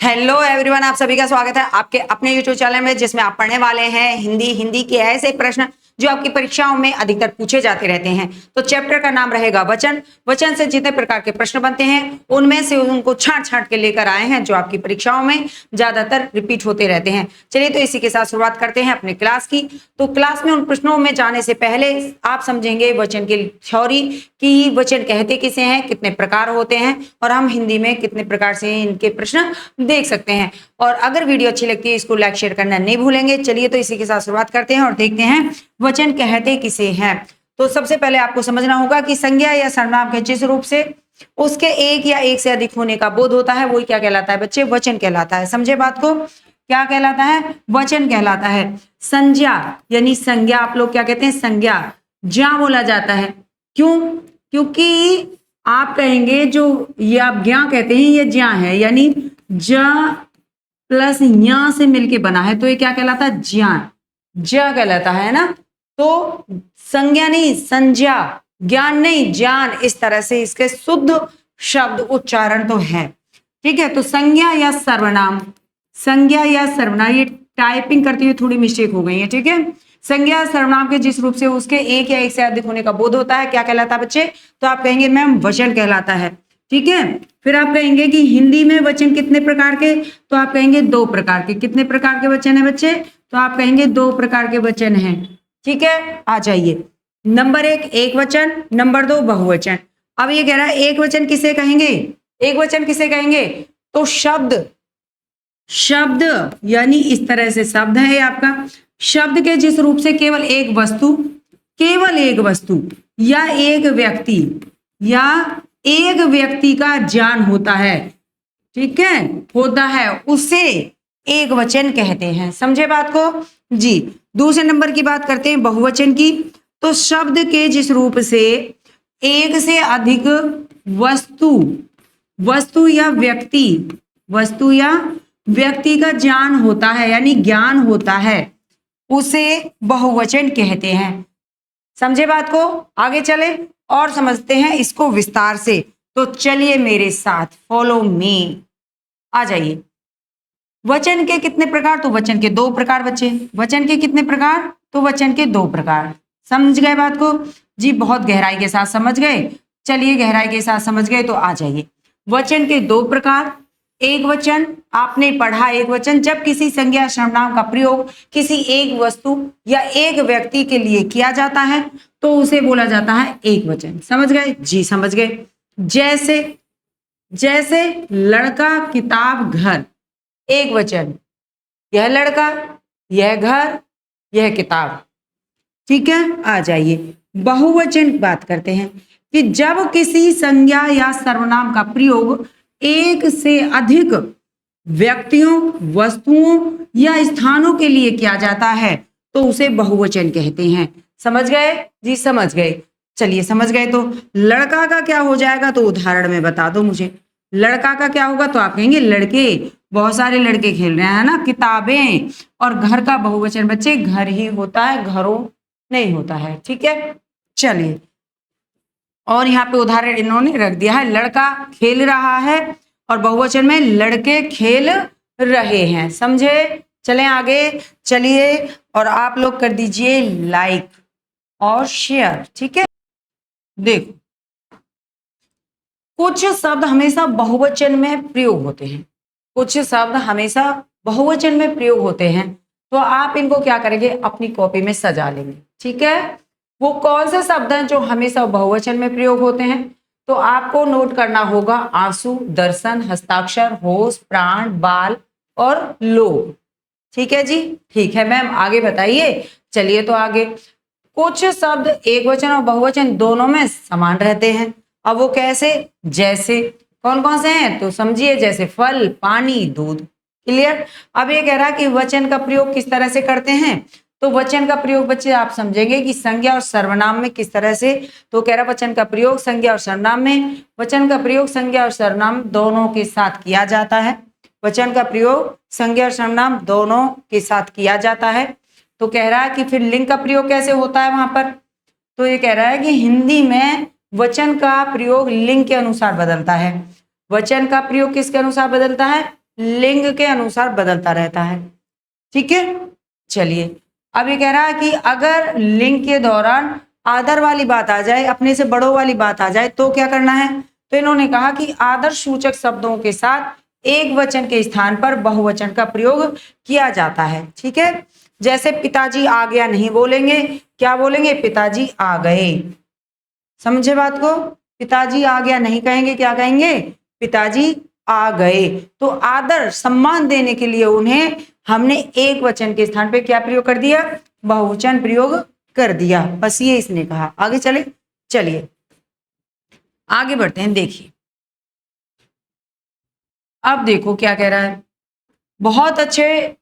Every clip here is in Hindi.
हेलो एवरीवन, आप सभी का स्वागत है आपके अपने यूट्यूब चैनल में, जिसमें आप पढ़ने वाले हैं हिंदी के ऐसे प्रश्न जो आपकी परीक्षाओं में अधिकतर पूछे जाते रहते हैं। तो चैप्टर का नाम रहेगा वचन। वचन से जितने प्रकार के प्रश्न बनते हैं उनमें से उनको छांट छांट के लेकर आए हैं जो आपकी परीक्षाओं में ज्यादातर रिपीट होते रहते हैं। चलिए तो इसी के साथ शुरुआत करते हैं अपने क्लास की। तो क्लास में उन प्रश्नों में जाने से पहले आप समझेंगे वचन की थ्योरी कि वचन कहते किसे हैं, कितने प्रकार होते हैं और हम हिंदी में कितने प्रकार से इनके प्रश्न देख सकते हैं। और अगर वीडियो अच्छी लगती है इसको लाइक शेयर करना नहीं भूलेंगे। चलिए तो इसी के साथ शुरुआत करते हैं और देखते हैं वचन कहते किसे हैं। तो सबसे पहले आपको समझना होगा कि संज्ञा या सर्वनाम के जिस रूप से उसके एक या एक से अधिक होने का बोध होता है वही क्या कहलाता है बच्चे? वचन कहलाता है। समझे बात को? क्या कहलाता है? वचन कहलाता है। संज्ञा यानी संज्ञा आप लोग क्या कहते हैं? संज्ञा ज्या बोला जाता है। क्यों? क्योंकि आप कहेंगे जो ये आप ज्ञा कहते हैं ये ज्या है, यानी ज प्लस या से मिलके बना है तो ये क्या कहलाता है? ज्ञान। ज कहलाता है ना। तो संज्ञा नहीं, संज्ञा, ज्ञान नहीं, ज्ञान, इस तरह से इसके शुद्ध शब्द उच्चारण तो है। ठीक है। तो संज्ञा या सर्वनाम, संज्ञा या सर्वनाम, ये टाइपिंग करते हुए थोड़ी मिस्टेक हो गई है। ठीक है। संज्ञा सर्वनाम के जिस रूप से उसके एक या एक से अधिक होने का बोध होता है क्या कहलाता है बच्चे? तो आप कहेंगे मैम वचन कहलाता है। ठीक है। फिर आप कहेंगे कि हिंदी में वचन कितने प्रकार के? तो आप कहेंगे दो प्रकार के। कितने प्रकार के वचन है बच्चे? तो आप कहेंगे दो प्रकार के वचन हैं। ठीक है। आ जाइए। नंबर एक वचन, नंबर दो बहुवचन। अब ये कह रहा है एक वचन किसे कहेंगे? एक वचन किसे कहेंगे? तो शब्द, शब्द यानी इस तरह से शब्द है आपका। शब्द के जिस रूप से केवल एक वस्तु, केवल एक वस्तु या एक व्यक्ति या एक व्यक्ति का ज्ञान होता है, ठीक है, होता है, उसे एक वचन कहते हैं। समझे बात को जी। दूसरे नंबर की बात करते हैं बहुवचन की। तो शब्द के जिस रूप से एक से अधिक वस्तु, वस्तु या व्यक्ति, वस्तु या व्यक्ति का ज्ञान होता है यानी ज्ञान होता है, उसे बहुवचन कहते हैं। समझे बात को? आगे चले और समझते हैं इसको विस्तार से। तो चलिए मेरे साथ, फॉलो मी। आ जाइए। वचन के कितने प्रकार? तो वचन के दो प्रकार बच्चे। वचन के कितने प्रकार? तो वचन के दो प्रकार। समझ गए बात को जी? बहुत गहराई के साथ समझ गए? चलिए गहराई के साथ समझ गए तो आ जाइए। वचन के दो प्रकार। एक वचन आपने पढ़ा, एक वचन जब किसी संज्ञा सर्वनाम का प्रयोग किसी एक वस्तु या एक व्यक्ति के लिए किया जाता है तो उसे बोला जाता है एक वचन। समझ गए जी? समझ गए। जैसे, जैसे लड़का, किताब, घर, एक वचन। यह लड़का, यह घर, यह किताब। ठीक है। आ जाइए। बहुवचन बात करते हैं कि जब किसी संज्ञा या सर्वनाम का प्रयोग एक से अधिक व्यक्तियों, वस्तुओं या स्थानों के लिए किया जाता है तो उसे बहुवचन कहते हैं। समझ गए जी? समझ गए। चलिए समझ गए तो लड़का का क्या हो जाएगा? तो उदाहरण में बता दो मुझे। लड़का का क्या होगा? तो आप कहेंगे लड़के, बहुत सारे लड़के खेल रहे हैं ना। किताबें। और घर का बहुवचन बच्चे घर ही होता है, घरों नहीं होता है। ठीक है। चलिए, और यहाँ पे उदाहरण इन्होंने रख दिया है, लड़का खेल रहा है और बहुवचन में लड़के खेल रहे हैं। समझे? चलें आगे। चलिए और आप लोग कर दीजिए लाइक और शेयर। ठीक है। देखो, कुछ शब्द हमेशा बहुवचन में प्रयोग होते हैं, कुछ शब्द हमेशा बहुवचन में प्रयोग होते हैं। तो आप इनको क्या करेंगे? अपनी कॉपी में सजा लेंगे। ठीक है। वो कौन से शब्द हैं जो हमेशा बहुवचन में प्रयोग होते हैं? तो आपको नोट करना होगा आंसू, दर्शन, हस्ताक्षर, होश, प्राण, बाल और लोग। ठीक है जी? ठीक है मैम, आगे बताइए। चलिए तो आगे। कुछ शब्द एक वचन और बहुवचन दोनों में समान रहते हैं। अब वो कैसे? जैसे कौन कौन से हैं? तो समझिए, जैसे फल, पानी, दूध। क्लियर? अब ये कह रहा है कि वचन का प्रयोग किस तरह से करते हैं। तो वचन का प्रयोग बच्चे आप समझेंगे कि संज्ञा और सर्वनाम में किस तरह से। तो कह रहा वचन का प्रयोग संज्ञा और सर्वनाम में, वचन का प्रयोग संज्ञा और सर्वनाम दोनों के साथ किया जाता है। वचन का प्रयोग संज्ञा और सर्वनाम दोनों के साथ किया जाता है। तो कह रहा है कि फिर लिंग का प्रयोग कैसे होता है वहां पर? तो ये कह रहा है कि हिंदी में वचन का प्रयोग लिंग के अनुसार बदलता है। वचन का प्रयोग किसके अनुसार बदलता है? लिंग के अनुसार बदलता रहता है। ठीक है, चलिए अब ये कह रहा है कि अगर लिंग के दौरान आदर वाली बात आ जाए, अपने से बड़ों वाली बात आ जाए, तो क्या करना है। तो इन्होंने कहा कि आदर सूचक शब्दों के साथ एक वचन के स्थान पर बहुवचन का प्रयोग किया जाता है। ठीक है, जैसे पिताजी आ गया नहीं बोलेंगे, क्या बोलेंगे, पिताजी आ गए। समझे बात को, पिताजी आ गया नहीं कहेंगे, क्या कहेंगे, पिताजी आ गए। तो आदर सम्मान देने के लिए उन्हें हमने एक वचन के स्थान पे क्या प्रयोग कर दिया, बहुवचन प्रयोग कर दिया। बस ये इसने कहा। आगे चले, चलिए आगे बढ़ते हैं। देखिए अब देखो क्या कह रहा है, बहुत अच्छे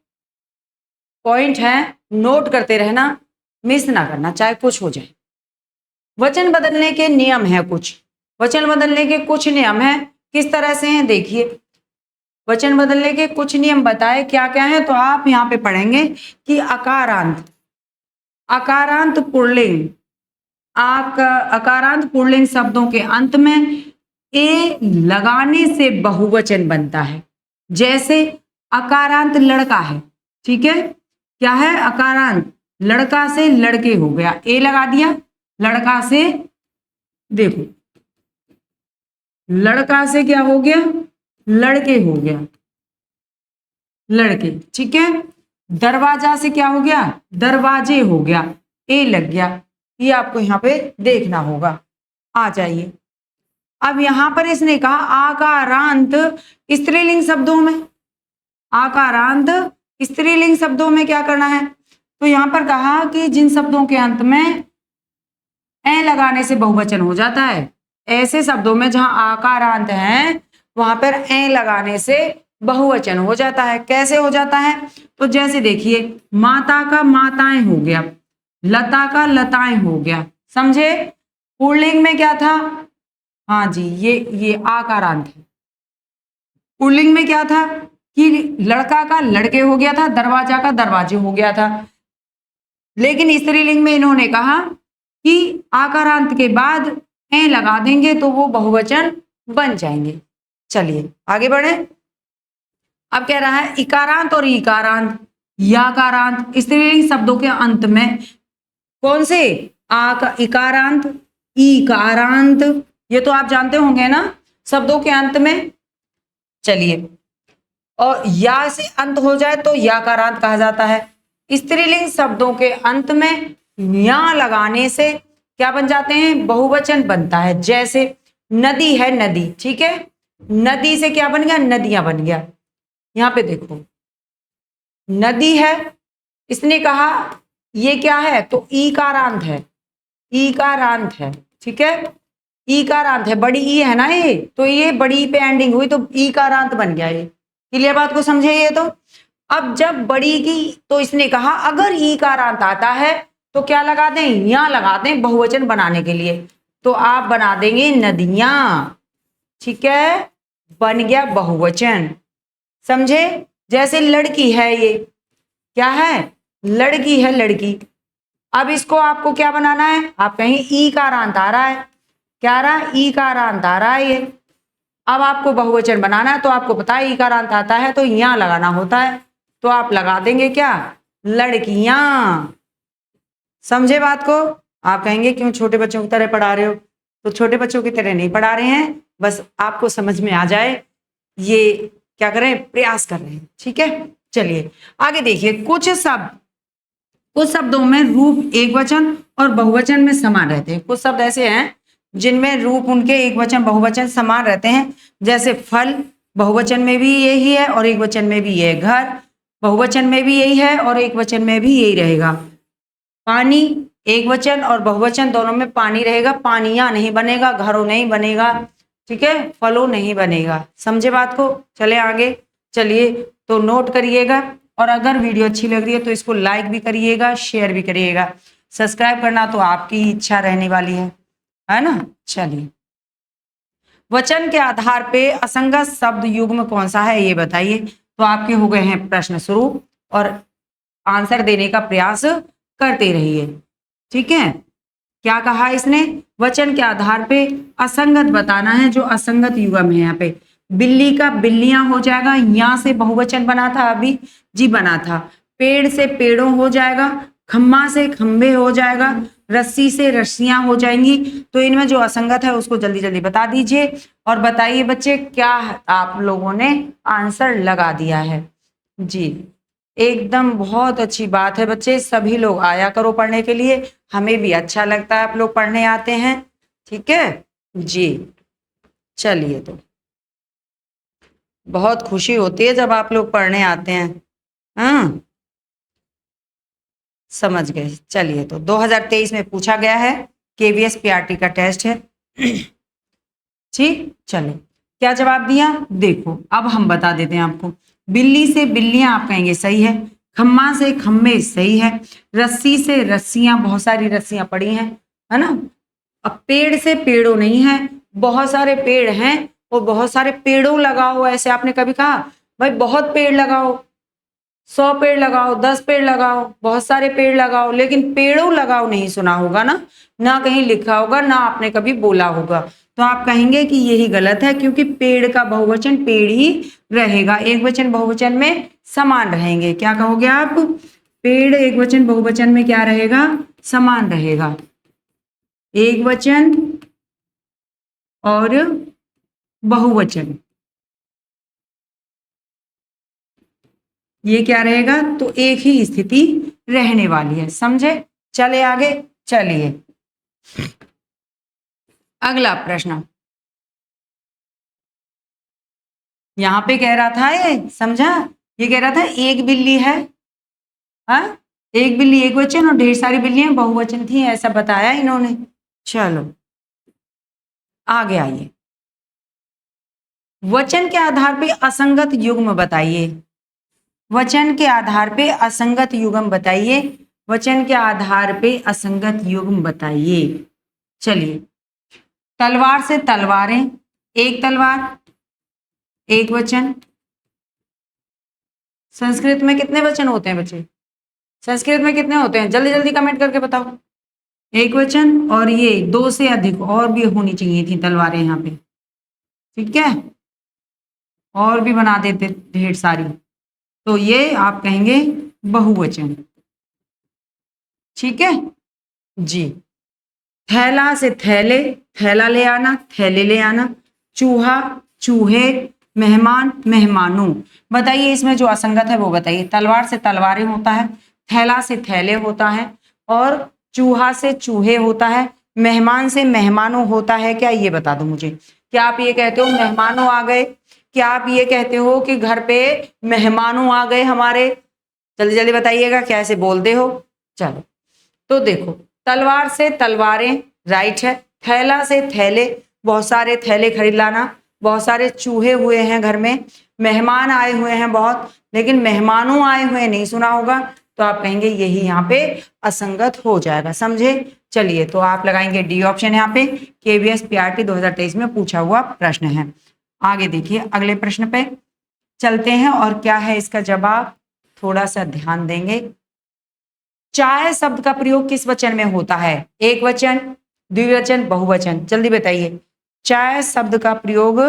पॉइंट हैं, नोट करते रहना, मिस ना करना, चाहे कुछ हो जाए। वचन बदलने के नियम है कुछ, वचन बदलने के कुछ नियम है। किस तरह से हैं देखिए, वचन बदलने के कुछ नियम बताए, क्या क्या है। तो आप यहाँ पे पढ़ेंगे कि अकारांत, अकारांत पुल्लिंग, अकारांत पुल्लिंग शब्दों के अंत में ए लगाने से बहुवचन बनता है। जैसे अकारांत लड़का है, ठीक है, क्या है, अकारांत, लड़का से लड़के हो गया, ए लगा दिया, लड़का से, देखो लड़का से क्या हो गया, लड़के हो गया, लड़के। ठीक है, दरवाजा से क्या हो गया, दरवाजे हो गया, ए लग गया। ये आपको यहाँ पे देखना होगा। आ जाइए, अब यहां पर इसने कहा आकारांत स्त्रीलिंग शब्दों में, आकारांत स्त्रीलिंग शब्दों में क्या करना है। तो यहां पर कहा कि जिन शब्दों के अंत में ए लगाने से बहुवचन हो जाता है, ऐसे शब्दों में जहां आकारांत है वहां पर ए लगाने से बहुवचन हो जाता है। कैसे हो जाता है, तो जैसे देखिए माता का माताएं हो गया, लता का लताएं हो गया। समझे, पुल्लिंग में क्या था, हाँ जी ये आकारांत है। पुल्लिंग में क्या था कि लड़का का लड़के हो गया था, दरवाजा का दरवाजे हो गया था। लेकिन स्त्रीलिंग में इन्होंने कहा कि आकारांत के बाद ए लगा देंगे तो वो बहुवचन बन जाएंगे। चलिए आगे बढ़े। अब कह रहा है इकारांत और इकारांत, याकारांत स्त्रीलिंग शब्दों के अंत में कौन से, इकारांत, ईकारांत, ये तो आप जानते होंगे ना शब्दों के अंत में। चलिए, और या से अंत हो जाए तो याकारांत कहा जाता है। स्त्रीलिंग शब्दों के अंत में या लगाने से क्या बन जाते हैं, बहुवचन बनता है। जैसे नदी है नदी, ठीक है, नदी से क्या बन गया, नदियां बन गया। यहां पे देखो नदी है, इसने कहा ये क्या है, तो ईकारांत है, ईकारांत है। ठीक है, ईकारांत है, बड़ी ई है ना ये, तो ये बड़ी पे एंडिंग हुई तो ईकारांत बन गया। ये क्लियर बात को समझे। ये तो अब जब बड़ी की, तो इसने कहा अगर ईकारांत आता है तो क्या लगा दें, या लगा दें बहुवचन बनाने के लिए। तो आप बना देंगे नदियां, ठीक है, बन गया बहुवचन। समझे, जैसे लड़की है, ये क्या है, लड़की है, लड़की। अब इसको आपको क्या बनाना है, आप कहें ईकारांत आ रहा है, क्या आ रहा है, ईकारांत आ रहा है ये। अब आपको बहुवचन बनाना है तो आपको पता है ईकारांत आता है तो यहां लगाना होता है, तो आप लगा देंगे क्या, लड़कियां। समझे बात को। आप कहेंगे क्यों छोटे बच्चों की तरह पढ़ा रहे हो, तो छोटे बच्चों की तरह नहीं पढ़ा रहे हैं, बस आपको समझ में आ जाए ये क्या करें, प्रयास कर रहे हैं। ठीक है, चलिए आगे देखिए। कुछ शब्दों में रूप एक वचन और बहुवचन में समान रहते हैं। कुछ शब्द ऐसे हैं जिनमें रूप उनके एक वचन बहुवचन समान रहते हैं। जैसे फल, बहुवचन में भी यही है और एक वचन में भी ये। घर, बहुवचन में भी यही है और एक वचन में भी यही रहेगा। पानी, एक वचन और बहुवचन दोनों में पानी रहेगा, पानियां नहीं बनेगा, घरों नहीं बनेगा, ठीक है, फलों नहीं बनेगा। समझे बात को। चले आगे, चलिए तो नोट करिएगा, और अगर वीडियो अच्छी लग रही है तो इसको लाइक भी करिएगा, शेयर भी करिएगा। सब्सक्राइब करना तो आपकी इच्छा रहने वाली है ना। चलिए, वचन के आधार पे असंगत शब्द युग्म कौन सा है ये बताइए। तो आपके हो गए हैं प्रश्न शुरू, और आंसर देने का प्रयास करते रहिए। ठीक है, क्या कहा इसने, वचन के आधार पे असंगत बताना है, जो असंगत युग्म है यहाँ पे। बिल्ली का बिल्लियां हो जाएगा, यहाँ से बहुवचन बना था अभी जी, बना था। पेड़ से पेड़ों हो जाएगा, खम्मा से खंबे हो जाएगा, रस्सी से रस्सियां हो जाएंगी। तो इनमें जो असंगत है उसको जल्दी जल्दी बता दीजिए और बताइए बच्चे क्या आप लोगों ने आंसर लगा दिया है जी। एकदम बहुत अच्छी बात है बच्चे, सभी लोग आया करो पढ़ने के लिए, हमें भी अच्छा लगता है आप लोग पढ़ने आते हैं। ठीक है जी, चलिए तो बहुत खुशी होती है जब आप लोग पढ़ने आते हैं। हाँ समझ गए। चलिए तो 2023 में पूछा गया है, केवीएस पीआरटी का टेस्ट है। ठीक, चलो क्या जवाब दिया देखो, अब हम बता देते हैं आपको। बिल्ली से बिल्लियां आप कहेंगे सही है, खम्मा से खम्बे सही है, रस्सी से रस्सियां, बहुत सारी रस्सियां पड़ी हैं, है ना। अब पेड़ से पेड़ों नहीं है, बहुत सारे पेड़ हैं और बहुत सारे पेड़ों लगाओ, ऐसे आपने कभी कहा भाई बहुत पेड़ लगाओ, 100 पेड़ लगाओ, 10 पेड़ लगाओ, बहुत सारे पेड़ लगाओ, लेकिन पेड़ों लगाओ नहीं सुना होगा ना, ना कहीं लिखा होगा, ना आपने कभी बोला होगा। तो आप कहेंगे कि यही गलत है, क्योंकि पेड़ का बहुवचन पेड़ ही रहेगा, एक वचन बहुवचन में समान रहेंगे। क्या कहोगे आप, पेड़ एक वचन बहुवचन में क्या रहेगा, समान रहेगा। एक वचन और बहुवचन ये क्या रहेगा, तो एक ही स्थिति रहने वाली है, समझे। चले आगे, चलिए अगला प्रश्न। यहां पे कह रहा था, ये समझा, ये कह रहा था एक बिल्ली है, हाँ एक बिल्ली एक वचन और ढेर सारी बिल्लियां बहुवचन थी, ऐसा बताया इन्होंने। चलो आगे आइए, वचन के आधार पे असंगत युग्म बताइए, वचन के आधार पे असंगत युग्म बताइए, वचन के आधार पे असंगत युग्म बताइए। चलिए, तलवार से तलवारें, एक तलवार एक वचन। संस्कृत में कितने वचन होते हैं बच्चे, संस्कृत में कितने होते हैं, जल्दी जल्दी कमेंट करके बताओ। एक वचन, और ये दो से अधिक और भी होनी चाहिए थी तलवारें यहाँ पे, ठीक है, और भी बना देते ढेर सारी, तो ये आप कहेंगे बहुवचन। ठीक है जी। थैला से थैले, थैला ले आना, थैले ले आना, चूहा चूहे, मेहमान मेहमानों। बताइए इसमें जो असंगत है वो बताइए। तलवार से तलवारें होता है, थैला से थैले होता है, और चूहा से चूहे होता है, मेहमान से मेहमानों होता है। क्या ये बता दो मुझे, क्या आप ये कहते हो मेहमानों आ गए, क्या आप ये कहते हो कि घर पे मेहमानों आ गए हमारे, जल्दी जल्दी बताइएगा, क्या ऐसे बोलते हो। चलो तो देखो, तलवार से तलवारें राइट है, थैला से थैले, बहुत सारे थैले खरीद लाना, बहुत सारे चूहे हुए हैं घर में, मेहमान आए हुए हैं बहुत, लेकिन मेहमानों आए हुए नहीं सुना होगा, तो आप कहेंगे यही यहाँ पे असंगत हो जाएगा, समझे। चलिए तो आप लगाएंगे डी ऑप्शन, यहाँ पे केवीएस पीआरटी 2023 में पूछा हुआ प्रश्न है। आगे देखिए अगले प्रश्न पे चलते हैं, और क्या है इसका जवाब, थोड़ा सा ध्यान देंगे। चाय शब्द का प्रयोग किस वचन में होता है, एक वचन, द्विवचन, बहुवचन, जल्दी बताइए। चाय शब्द का प्रयोग,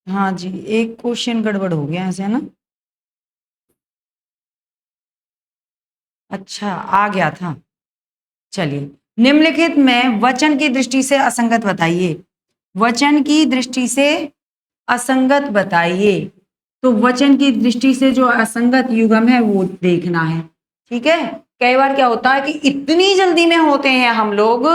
हाँ जी एक क्वेश्चन गड़बड़ हो गया ऐसे, है ना, अच्छा आ गया था। चलिए, निम्नलिखित में वचन की दृष्टि से असंगत बताइए, वचन की दृष्टि से असंगत बताइए। तो वचन की दृष्टि से जो असंगत युग्म है वो देखना है, ठीक है। कई बार क्या होता है कि इतनी जल्दी में होते हैं हम लोग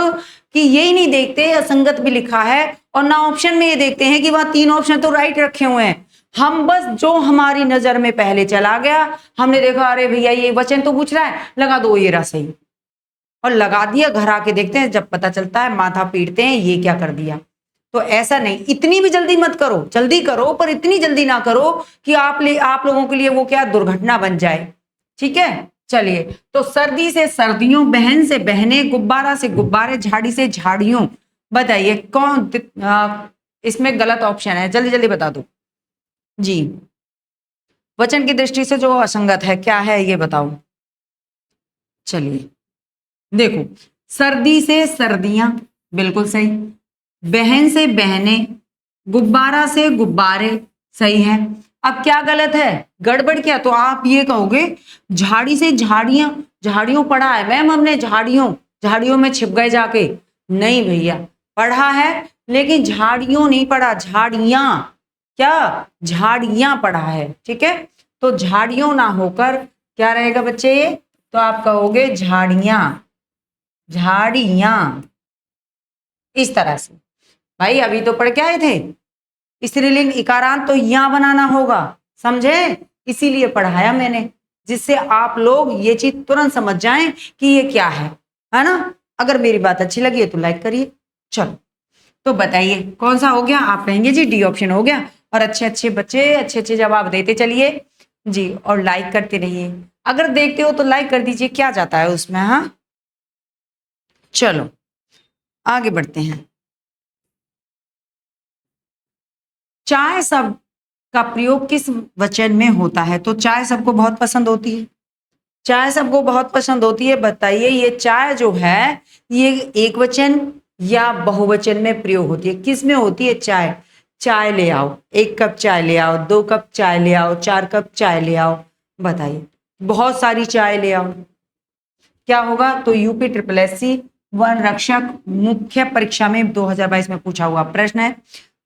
कि यही नहीं देखते असंगत भी लिखा है, और ना ऑप्शन में ये देखते हैं कि वहां 3 ऑप्शन तो राइट रखे हुए हैं, हम बस जो हमारी नजर में पहले चला गया, हमने देखा अरे भैया ये वचन तो पूछ रहा है, लगा दो ये रहा सही, और लगा दिया, घर आके देखते हैं जब पता चलता है माथा पीटते हैं ये क्या कर दिया। तो ऐसा नहीं, इतनी भी जल्दी मत करो, जल्दी करो पर इतनी जल्दी ना करो कि आप लोगों के लिए वो क्या दुर्घटना बन जाए, ठीक है। चलिए, तो सर्दी से सर्दियों, बहन से बहने, गुब्बारा से गुब्बारे, झाड़ी से झाड़ियों, बताइए कौन इसमें गलत ऑप्शन है, जल्दी जल्दी बता दो जी। वचन की दृष्टि से जो असंगत है क्या है ये बताओ। चलिए देखो, सर्दी से सर्दियां बिल्कुल सही, बहन से बहने, गुब्बारा से गुब्बारे, सही है। अब क्या गलत है, गड़बड़ क्या, तो आप ये कहोगे झाड़ी से झाड़ियां, झाड़ियों पढ़ा है मैम हमने, झाड़ियों, झाड़ियों में छिप गए जाके, नहीं भैया, पढ़ा है लेकिन झाड़ियों नहीं पढ़ा, झाड़ियां, क्या, झाड़ियां पढ़ा है, ठीक है। तो झाड़ियों ना होकर क्या रहेगा बच्चे ये, तो आप कहोगे झाड़ियां, झाड़ियां, इस तरह से। भाई अभी तो पढ़ के आए थे, स्त्रीलिंग इकारांत तो यहां बनाना होगा, समझे, इसीलिए पढ़ाया मैंने, जिससे आप लोग ये चीज तुरंत समझ जाएं कि ये क्या है ना। अगर मेरी बात अच्छी लगी है तो लाइक करिए। चलो, तो बताइए कौन सा हो गया, आप कहेंगे जी डी ऑप्शन हो गया। और अच्छे अच्छे बच्चे अच्छे अच्छे जवाब देते चलिए जी, और लाइक करते रहिए। अगर देखते हो तो लाइक कर दीजिए, क्या जाता है उसमें, हाँ। चलो आगे बढ़ते हैं। चाय शब्द का प्रयोग किस वचन में होता है, तो चाय सबको बहुत पसंद होती है, चाय सबको बहुत पसंद होती है। बताइए ये चाय जो है ये एक वचन या बहुवचन में प्रयोग होती है, किस में होती है चाय, चाय ले आओ, 1 कप चाय ले आओ, 2 कप चाय ले आओ, 4 कप चाय ले आओ, बताइए, बहुत सारी चाय ले आओ, क्या होगा, तो यूपी ट्रिपल एससी वन रक्षक मुख्य परीक्षा में 2022 में पूछा हुआ प्रश्न है।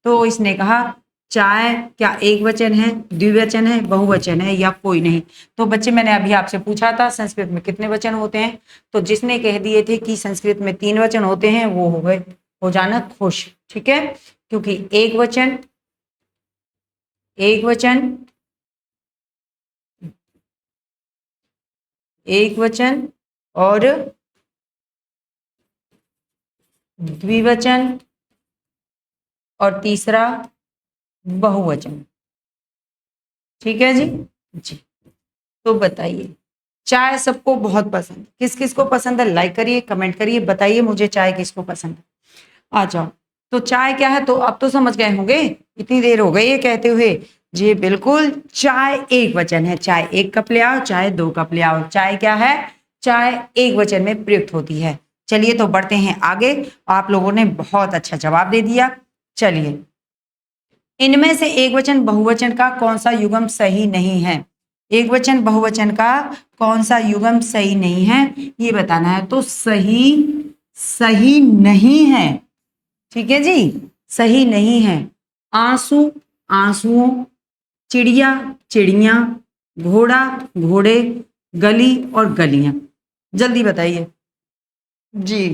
तो इसने कहा चाय क्या एक वचन है, द्विवचन है, बहुवचन है या कोई नहीं। तो बच्चे मैंने अभी आपसे पूछा था संस्कृत में कितने वचन होते हैं, तो जिसने कह दिए थे कि संस्कृत में 3 वचन होते हैं वो हो गए, हो जाना खुश, ठीक है, क्योंकि एक वचन, एक वचन, एक वचन और द्विवचन और तीसरा बहुवचन, ठीक है जी। जी, तो बताइए चाय सबको बहुत पसंद, किस किस को पसंद है, लाइक करिए, कमेंट करिए, बताइए मुझे चाय किसको पसंद है। आ जाओ, तो चाय क्या है, तो अब तो समझ गए होंगे, इतनी देर हो गई ये कहते हुए, जी बिल्कुल, चाय एक वचन है, चाय 1 कप ले आओ, चाहे 2 कप ले आओ, चाय क्या है, चाय एक वचन में प्रयुक्त होती है। चलिए तो बढ़ते हैं आगे, आप लोगों ने बहुत अच्छा जवाब दे दिया। चलिए, इनमें से एक वचन बहुवचन का कौन सा युग्म सही नहीं है, एक वचन बहुवचन का कौन सा युग्म सही नहीं है ये बताना है। तो सही, सही नहीं है, ठीक है जी, सही नहीं है। आंसू, आंसुओं, चिड़िया, चिड़िया, घोड़ा, घोड़े, गली और गलियां, जल्दी बताइए जी,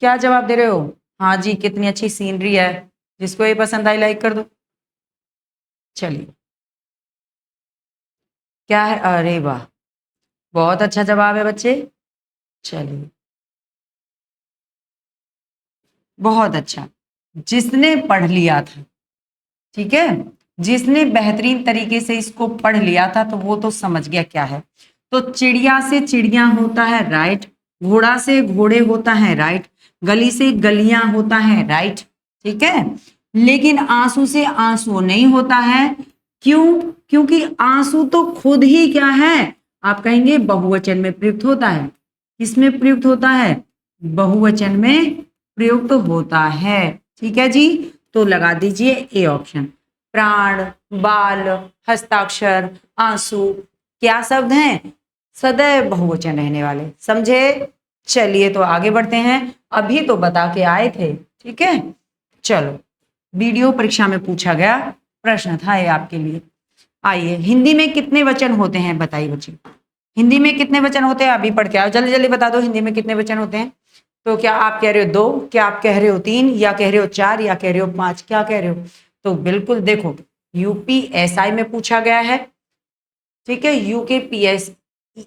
क्या जवाब दे रहे हो। हाँ जी, कितनी अच्छी सीनरी है, जिसको ये पसंद आई लाइक कर दो। चलिए, क्या है, अरे वाह, बहुत अच्छा जवाब है बच्चे, चलिए बहुत अच्छा, जिसने पढ़ लिया था, ठीक है, जिसने बेहतरीन तरीके से इसको पढ़ लिया था तो वो तो समझ गया क्या है। तो चिड़िया से चिड़िया होता है, राइट, घोड़ा से घोड़े होता है, राइट, गली से गलियां होता है, राइट, ठीक है, लेकिन आंसू से आंसू नहीं होता है, क्यों, क्योंकि आंसू तो खुद ही क्या है, आप कहेंगे बहुवचन में प्रयुक्त होता है, किसमें प्रयुक्त होता है, बहुवचन में प्रयुक्त होता है, ठीक है जी। तो लगा दीजिए ए ऑप्शन, प्राण, बाल, हस्ताक्षर, आंसू, क्या शब्द हैं, सदैव बहुवचन रहने वाले, समझे। चलिए तो आगे बढ़ते हैं, अभी तो बता के आए थे, ठीक है। चलो, वीडियो परीक्षा में पूछा गया प्रश्न था ये आपके लिए। आइए, हिंदी में कितने वचन होते हैं बताइए बच्चे, हिंदी में कितने वचन होते हैं, अभी पढ़ के आओ, जल्दी जल्दी बता दो हिंदी में कितने वचन होते हैं। तो क्या आप कह रहे हो 2, क्या आप कह रहे हो 3, या कह रहे हो 4, या कह रहे हो 5, क्या कह रहे हो। तो बिल्कुल देखो, यूपीएसआई में पूछा गया है, ठीक है, यूकेपीएससी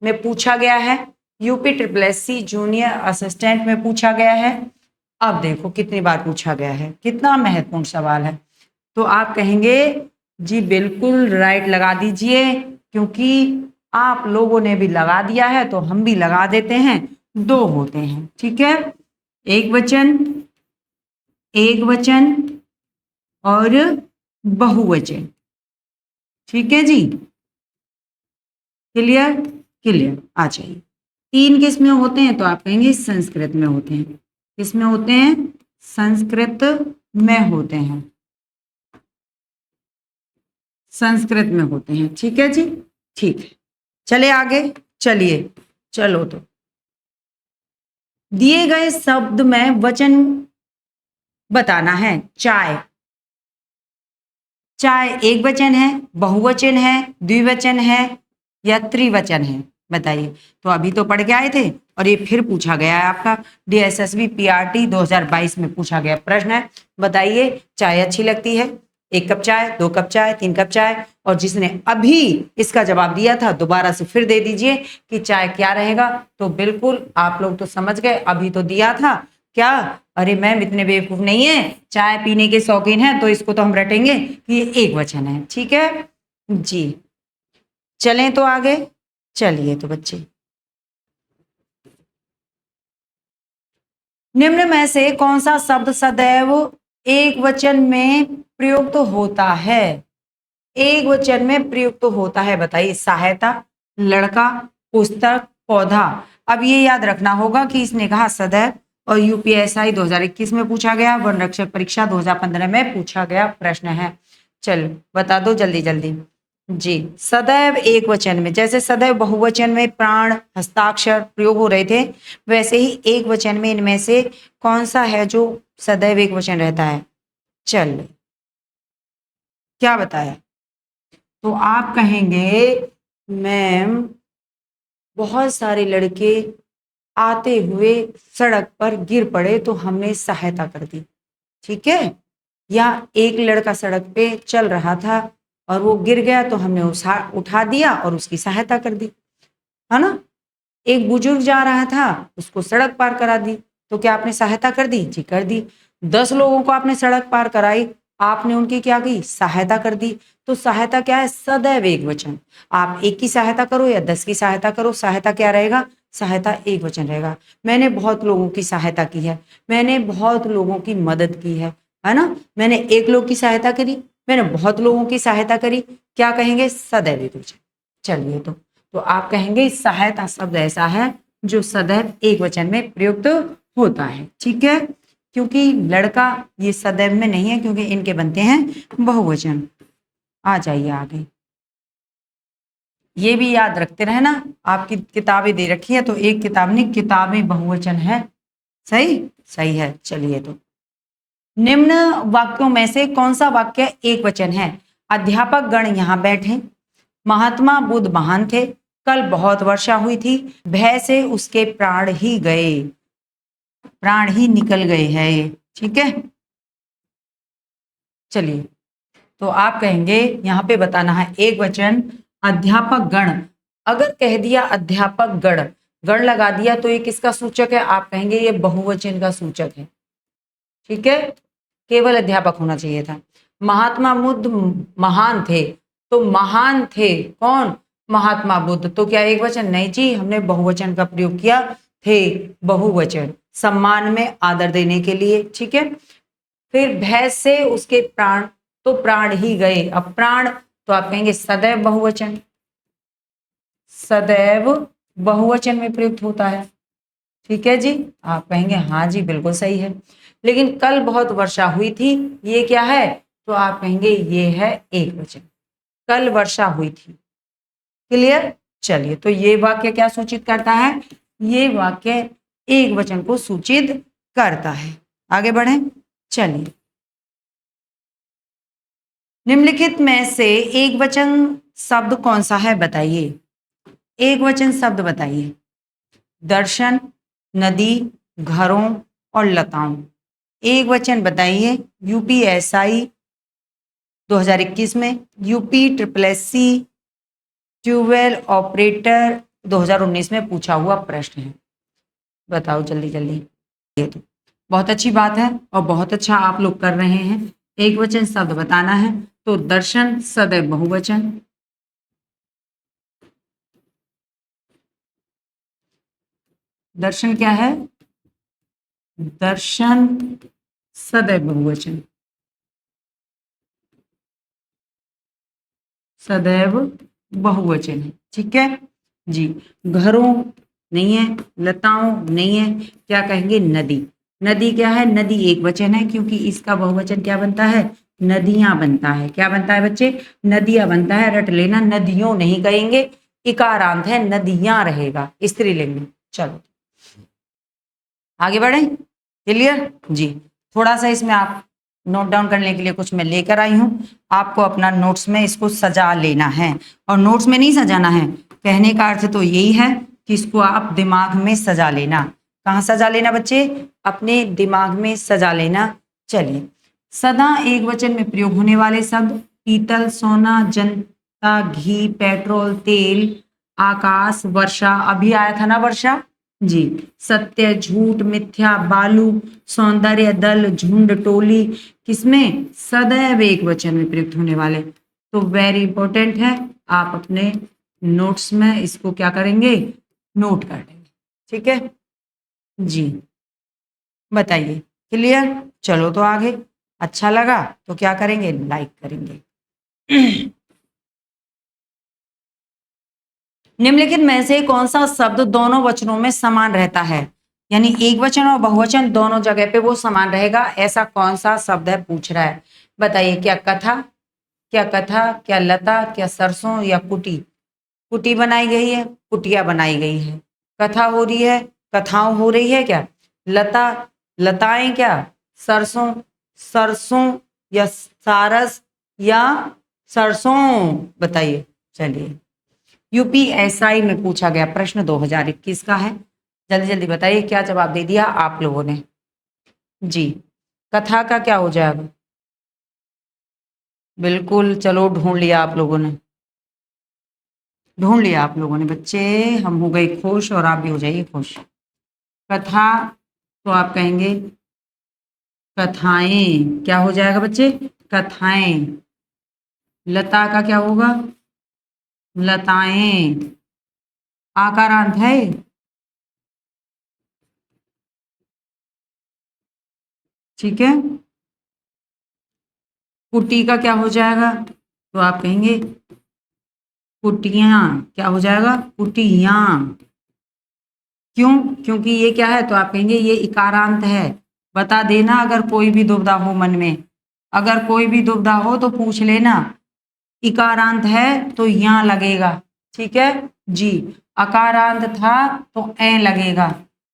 में पूछा गया है, UP triple SC junior assistant में पूछा गया है। अब देखो कितनी बार पूछा गया है, कितना महत्वपूर्ण सवाल है। तो आप कहेंगे जी बिल्कुल राइट लगा दीजिए, क्योंकि आप लोगों ने भी लगा दिया है तो हम भी लगा देते हैं, 2 होते हैं, ठीक है, एक वचन, एक वचन और बहुवचन, ठीक है जी, क्लियर, क्लियर, आ जाइए। तीन किस में होते हैं, तो आप कहेंगे संस्कृत में होते हैं। किस में होते हैं? संस्कृत में होते हैं, संस्कृत में होते हैं। ठीक है जी, ठीक है। चले आगे, चलिए, चलो तो दिए गए शब्द में वचन बताना है। चाय, चाय एक वचन है, बहुवचन है, द्विवचन है या त्रिवचन है? बताइए। तो अभी तो पढ़ के आए थे और ये फिर पूछा गया है आपका DSSB PRT 2022 में पूछा गया प्रश्न है। बताइए, चाय अच्छी लगती है? 1 कप चाय, 2 कप चाय, 3 कप चाय? और जिसने अभी इसका जवाब दिया था दोबारा से फिर दे दीजिए कि चाय क्या रहेगा। तो बिल्कुल आप लोग तो समझ गए, अभी तो दिया था क्या? अरे मैम इतने बेवकूफ नहीं है, चाय पीने के शौकीन है तो इसको तो हम रटेंगे कि ये एक वचन है। ठीक है जी, चलें तो आगे। चलिए तो बच्चे, निम्न में से कौन सा शब्द सदैव एक वचन में प्रयुक्त होता है? एक वचन में प्रयुक्त होता है, बताइए। सहायता, लड़का, पुस्तक, पौधा। अब ये याद रखना होगा कि इसने कहा सदैव, और UPSI 2021 में पूछा गया, वन रक्षक परीक्षा 2015 में पूछा गया प्रश्न है। चल बता दो जल्दी जल्दी जी। सदैव एक वचन में, जैसे सदैव बहुवचन में प्राण, हस्ताक्षर प्रयोग हो रहे थे, वैसे ही एक वचन में इनमें से कौन सा है जो सदैव एक वचन रहता है? चल, क्या बताया? तो आप कहेंगे मैम बहुत सारे लड़के आते हुए सड़क पर गिर पड़े तो हमने सहायता कर दी। ठीक है, या एक लड़का सड़क पे चल रहा था और वो गिर गया तो हमने उठा दिया और उसकी सहायता कर दी, है ना। एक बुजुर्ग जा रहा था, उसको सड़क पार करा दी, तो क्या आपने सहायता कर दी? जी कर दी। 10 लोगों को आपने सड़क पार कराई, आपने उनकी क्या की? सहायता कर दी। तो सहायता क्या है? सदैव एक वचन। आप एक की सहायता करो या 10 की सहायता करो, सहायता क्या रहेगा? सहायता एक वचन रहेगा। मैंने बहुत लोगों की सहायता की है, मैंने बहुत लोगों की मदद की है ना। मैंने एक लोग की सहायता करी, मैंने बहुत लोगों की सहायता करी, क्या कहेंगे? सदैव एक वचन। चलिए तो आप कहेंगे सहायता शब्द ऐसा है जो सदैव एक वचन में प्रयुक्त होता है। ठीक है, क्योंकि लड़का ये सदैव में नहीं है, क्योंकि इनके बनते हैं बहुवचन। आ जाइए आगे, ये भी याद रखते रहना। आपकी किताबें दे रखी है तो एक किताब नहीं, किताबें बहुवचन है। सही, सही है। चलिए तो निम्न वाक्यों में से कौन सा वाक्य एक वचन है? अध्यापक गण यहाँ बैठे, महात्मा बुद्ध महान थे, कल बहुत वर्षा हुई थी, भय से उसके प्राण ही गए, प्राण ही निकल गए हैं ये। ठीक है, चलिए तो आप कहेंगे यहाँ पे बताना है एक वचन अध्यापक गण। अगर कह दिया अध्यापक गण, गण लगा दिया तो ये किसका सूचक है? आप कहेंगे ये बहुवचन का सूचक है। ठीक है, केवल अध्यापक होना चाहिए था। महात्मा बुद्ध महान थे, तो महान थे कौन? महात्मा बुद्ध। तो क्या एक वचन? नहीं जी, हमने बहुवचन का प्रयोग किया, थे बहुवचन, सम्मान में आदर देने के लिए। ठीक है, फिर भय से उसके प्राण, तो प्राण ही गए। अब प्राण तो आप कहेंगे सदैव बहुवचन, सदैव बहुवचन में प्रयुक्त होता है। ठीक है जी, आप कहेंगे हाँ जी बिल्कुल सही है। लेकिन कल बहुत वर्षा हुई थी, ये क्या है? तो आप कहेंगे ये है एक वचन, कल वर्षा हुई थी। क्लियर? चलिए, तो ये वाक्य क्या सूचित करता है? ये वाक्य एक वचन को सूचित करता है। आगे बढ़े, चलिए। निम्नलिखित में से एक वचन शब्द कौन सा है? बताइए, एक वचन शब्द बताइए। दर्शन, नदी, घरों और लताओं। एक वचन बताइए। UPSI 2021 में, UPSSC ट्यूबवेल ऑपरेटर 2019 में पूछा हुआ प्रश्न है। बताओ जल्दी जल्दी। ये तो बहुत अच्छी बात है और बहुत अच्छा आप लोग कर रहे हैं। एक वचन शब्द बताना है, तो दर्शन सदैव बहुवचन, दर्शन क्या है? दर्शन सदैव बहुवचन, सदैव बहुवचन है। ठीक है जी। घरों नहीं है, लताओं नहीं है, क्या कहेंगे, नदी। नदी क्या है, नदी एक वचन है, क्योंकि इसका बहुवचन क्या बनता है, नदियां बनता है। क्या बनता है बच्चे, नदियां बनता है, रट लेना, नदियों नहीं कहेंगे, इकारांत है, नदियां रहेगा, स्त्रीलिंग में। चलो आगे बढ़े, क्लियर जी। थोड़ा सा इसमें आप नोट डाउन करने के लिए कुछ मैं लेकर आई हूं, आपको अपना नोट्स में इसको सजा लेना है, और नोट्स में नहीं सजाना है, कहने का अर्थ तो यही है कि इसको आप दिमाग में सजा लेना। कहाँ सजा लेना बच्चे, अपने दिमाग में सजा लेना। चलिए, सदा एक वचन में प्रयोग होने वाले शब्द, पीतल, सोना, जनता, घी, पेट्रोल, तेल, आकाश, वर्षा, अभी आया था ना वर्षा जी, सत्य, झूठ, मिथ्या, बालू, सौंदर्य, दल, झुंड, टोली, किसमें, सदैव एक वचन में प्रयुक्त होने वाले। तो वेरी इंपॉर्टेंट है, आप अपने नोट्स में इसको क्या करेंगे, नोट कर लेंगे, ठीक है जी। बताइए, क्लियर। चलो तो आगे, अच्छा लगा तो क्या करेंगे, लाइक करेंगे। निम्नलिखित में से कौन सा शब्द दोनों वचनों में समान रहता है, यानी एक वचन और बहुवचन दोनों जगह पे वो समान रहेगा, ऐसा कौन सा शब्द है पूछ रहा है। बताइए, क्या कथा, क्या कथा, क्या लता, क्या सरसों, या कुटी। कुटी बनाई गई है, कुटिया बनाई गई है, कथा हो रही है, कथाओं हो रही है, क्या लता, लताएं, क्या सरसों, सरसों, या सारस, या सरसों। बताइए। चलिए, यूपीएसआई में पूछा गया प्रश्न 2021 का है, जल्दी जल्दी बताइए क्या जवाब दे दिया आप लोगों ने जी। कथा का क्या हो जाएगा, बिल्कुल, चलो ढूंढ लिया आप लोगों ने, ढूंढ लिया आप लोगों ने बच्चे, हम हो गए खुश और आप भी हो जाइए खुश। कथा, तो आप कहेंगे कथाएं, क्या हो जाएगा बच्चे, कथाएं। लता का क्या होगा, लताएं, आकारांत है, ठीक है। कुटी का क्या हो जाएगा, तो आप कहेंगे कुटियां, क्या हो जाएगा, कुटियां। क्यों, क्योंकि ये क्या है, तो आप कहेंगे ये इकारांत है। बता देना अगर कोई भी दुविधा हो मन में, अगर कोई भी दुविधा हो तो पूछ लेना, इकारांत है तो यहाँ लगेगा, ठीक है जी। अकारांत था तो ए लगेगा,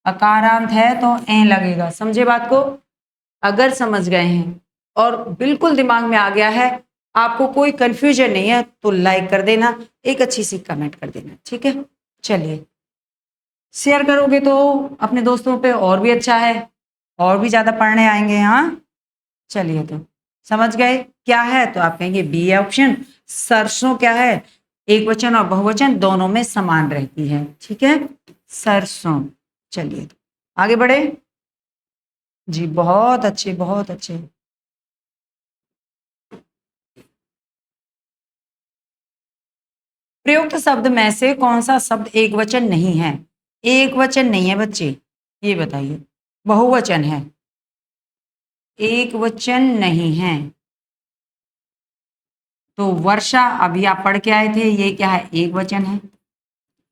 अकारांत है तो ए लगेगा, समझे बात को। अगर समझ गए हैं और बिल्कुल दिमाग में आ गया है, आपको कोई कंफ्यूजन नहीं है, तो लाइक कर देना, एक अच्छी सी कमेंट कर देना, ठीक है। चलिए, शेयर करोगे तो अपने दोस्तों पे और भी अच्छा है, और भी ज्यादा पढ़ने आएंगे। हाँ, चलिए, तो समझ गए क्या है, तो आप कहेंगे बी ऑप्शन, सरसों क्या है, एक वचन और बहुवचन दोनों में समान रहती है, ठीक है, सरसों। चलिए, तो आगे बढ़े जी, बहुत अच्छे, बहुत अच्छे। प्रयुक्त शब्द में से कौन सा शब्द एक वचन नहीं है, एक वचन नहीं है बच्चे, ये बताइए, बहुवचन है, एक वचन नहीं है। तो वर्षा, अभी आप पढ़ के आए थे, ये क्या है, एक वचन है,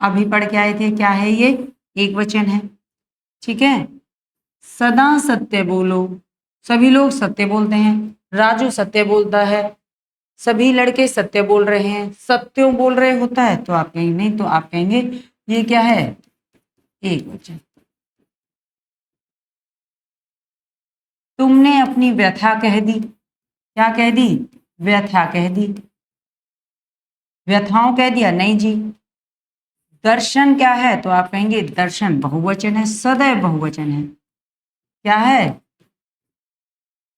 अभी पढ़ के आए थे, क्या है ये, एक वचन है, ठीक है। सदा सत्य बोलो, सभी लोग सत्य बोलते हैं, राजू सत्य बोलता है, सभी लड़के सत्य बोल रहे हैं, सत्यों बोल रहे होता है, तो आप कहेंगे नहीं, तो आप कहेंगे ये क्या है, एक वचन। तुमने अपनी व्यथा कह दी, क्या कह दी, व्यथा कह दी, व्यथाओं कह दिया, नहीं जी। दर्शन क्या है, तो आप कहेंगे दर्शन बहुवचन है, सदैव बहुवचन है, क्या है,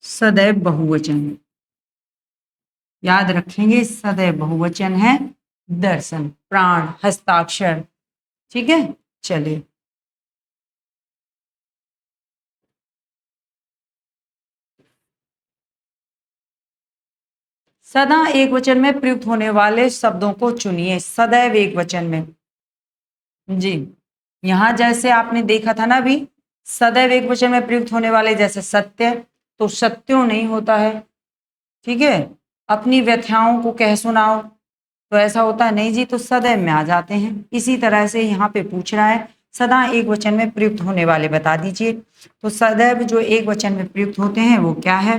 सदैव बहुवचन, याद रखेंगे, सदैव बहुवचन है, दर्शन, प्राण, हस्ताक्षर, ठीक है। चलिए, सदा एक वचन में प्रयुक्त होने वाले शब्दों को चुनिए, सदैव एक वचन में जी। यहां जैसे आपने देखा था ना, अभी सदैव एक वचन में प्रयुक्त होने वाले, जैसे सत्य, तो सत्यों नहीं होता है, ठीक है। अपनी व्यथाओं को कह सुनाओ, तो ऐसा होता है नहीं जी, तो सदैव में आ जाते हैं। इसी तरह से यहाँ पे पूछ रहा है, सदा एक वचन में प्रयुक्त होने वाले बता दीजिए। तो सदैव जो एक वचन में प्रयुक्त होते हैं वो क्या है?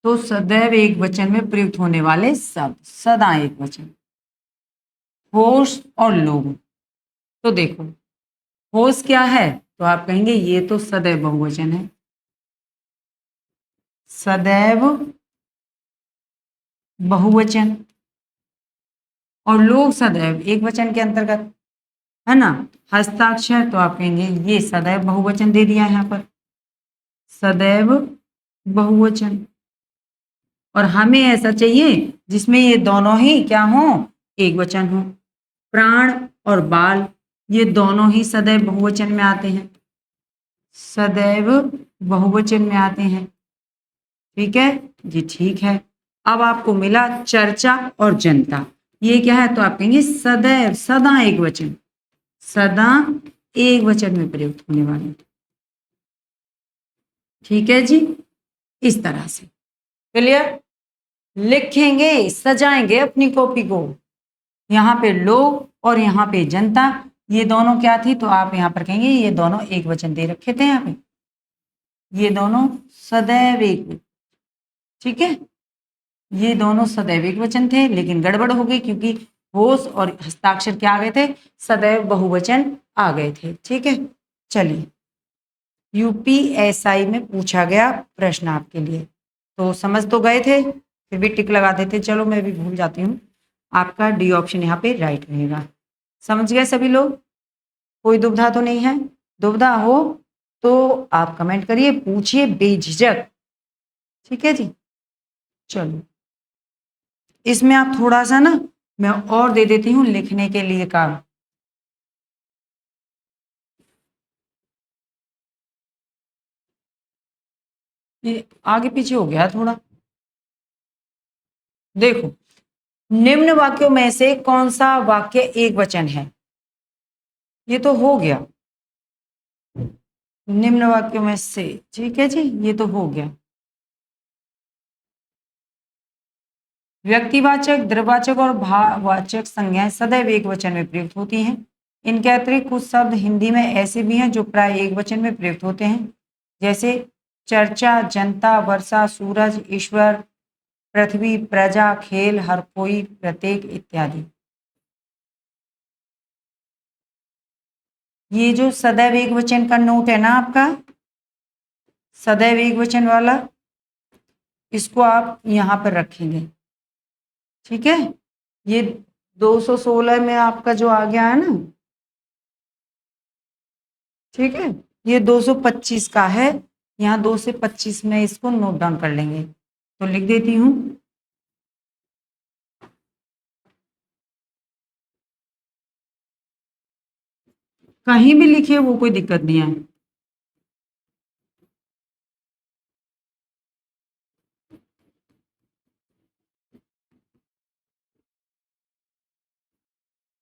तो सदैव एक वचन में प्रयुक्त होने वाले शब्द, सदा एक वचन, होश और लोग। तो देखो होश क्या है, तो आप कहेंगे ये तो सदैव बहुवचन है, सदैव बहुवचन। और लोग सदैव एक वचन के अंतर्गत है ना। हस्ताक्षर तो आप कहेंगे ये सदैव बहुवचन दे दिया है यहाँ पर, सदैव बहुवचन। और हमें ऐसा चाहिए जिसमें ये दोनों ही क्या हो, एक वचन हो। प्राण और बाल ये दोनों ही सदैव बहुवचन में आते हैं, सदैव बहुवचन में आते हैं। ठीक है जी, ठीक है। अब आपको मिला चर्चा और जनता, ये क्या है? तो आप कहेंगे सदैव, सदा एक वचन, सदा एक वचन में प्रयुक्त होने वाले। ठीक है जी, इस तरह से क्लियर। लिखेंगे, सजाएंगे अपनी कॉपी को। यहाँ पे लोग और यहाँ पे जनता, ये दोनों क्या थी? तो आप यहाँ पर कहेंगे ये दोनों एक वचन दे रखे थे यहाँ पे, ये दोनों सदैव एक, ठीक है, ये दोनों सदैव एक वचन थे, लेकिन गड़बड़ हो गई क्योंकि होश और हस्ताक्षर क्या आ गए थे? सदैव बहुवचन आ गए थे। ठीक है, चलिए यूपीएसआई में पूछा गया प्रश्न आपके लिए, तो समझ तो गए थे, फिर भी टिक लगा देते। चलो मैं भी भूल जाती हूँ, आपका डी ऑप्शन यहाँ पे राइट रहेगा। समझ गए सभी लोग? कोई दुविधा तो नहीं है? दुविधा हो तो आप कमेंट करिए, पूछिए बेझिझक। ठीक है जी, चलो इसमें आप थोड़ा सा ना मैं और दे देती हूँ लिखने के लिए काम। ये आगे पीछे हो गया थोड़ा। देखो, निम्न वाक्यों में से कौन सा वाक्य एक वचन है? ये तो हो गया, निम्न वाक्यों में से, ठीक है जी, ये तो हो गया। व्यक्तिवाचक, द्रवाचक और भाववाचक संज्ञाएं सदैव एक वचन में प्रयुक्त होती हैं। इनके अतिरिक्त कुछ शब्द हिंदी में ऐसे भी हैं जो प्राय एक वचन में प्रयुक्त होते हैं, जैसे चर्चा, जनता, वर्षा, सूरज, ईश्वर, पृथ्वी, प्रजा, खेल, हर कोई, प्रत्येक इत्यादि। ये जो सदैव एक वचन का नोट है ना आपका, सदैव एक वचन वाला, इसको आप यहाँ पर रखेंगे। ठीक है, ये 216 में आपका जो आ गया है ना, ठीक है, ये 225 का है, यहाँ 2 से 25 में इसको नोट डाउन कर लेंगे। तो लिख देती हूँ, कहीं भी लिखिए वो कोई दिक्कत नहीं है।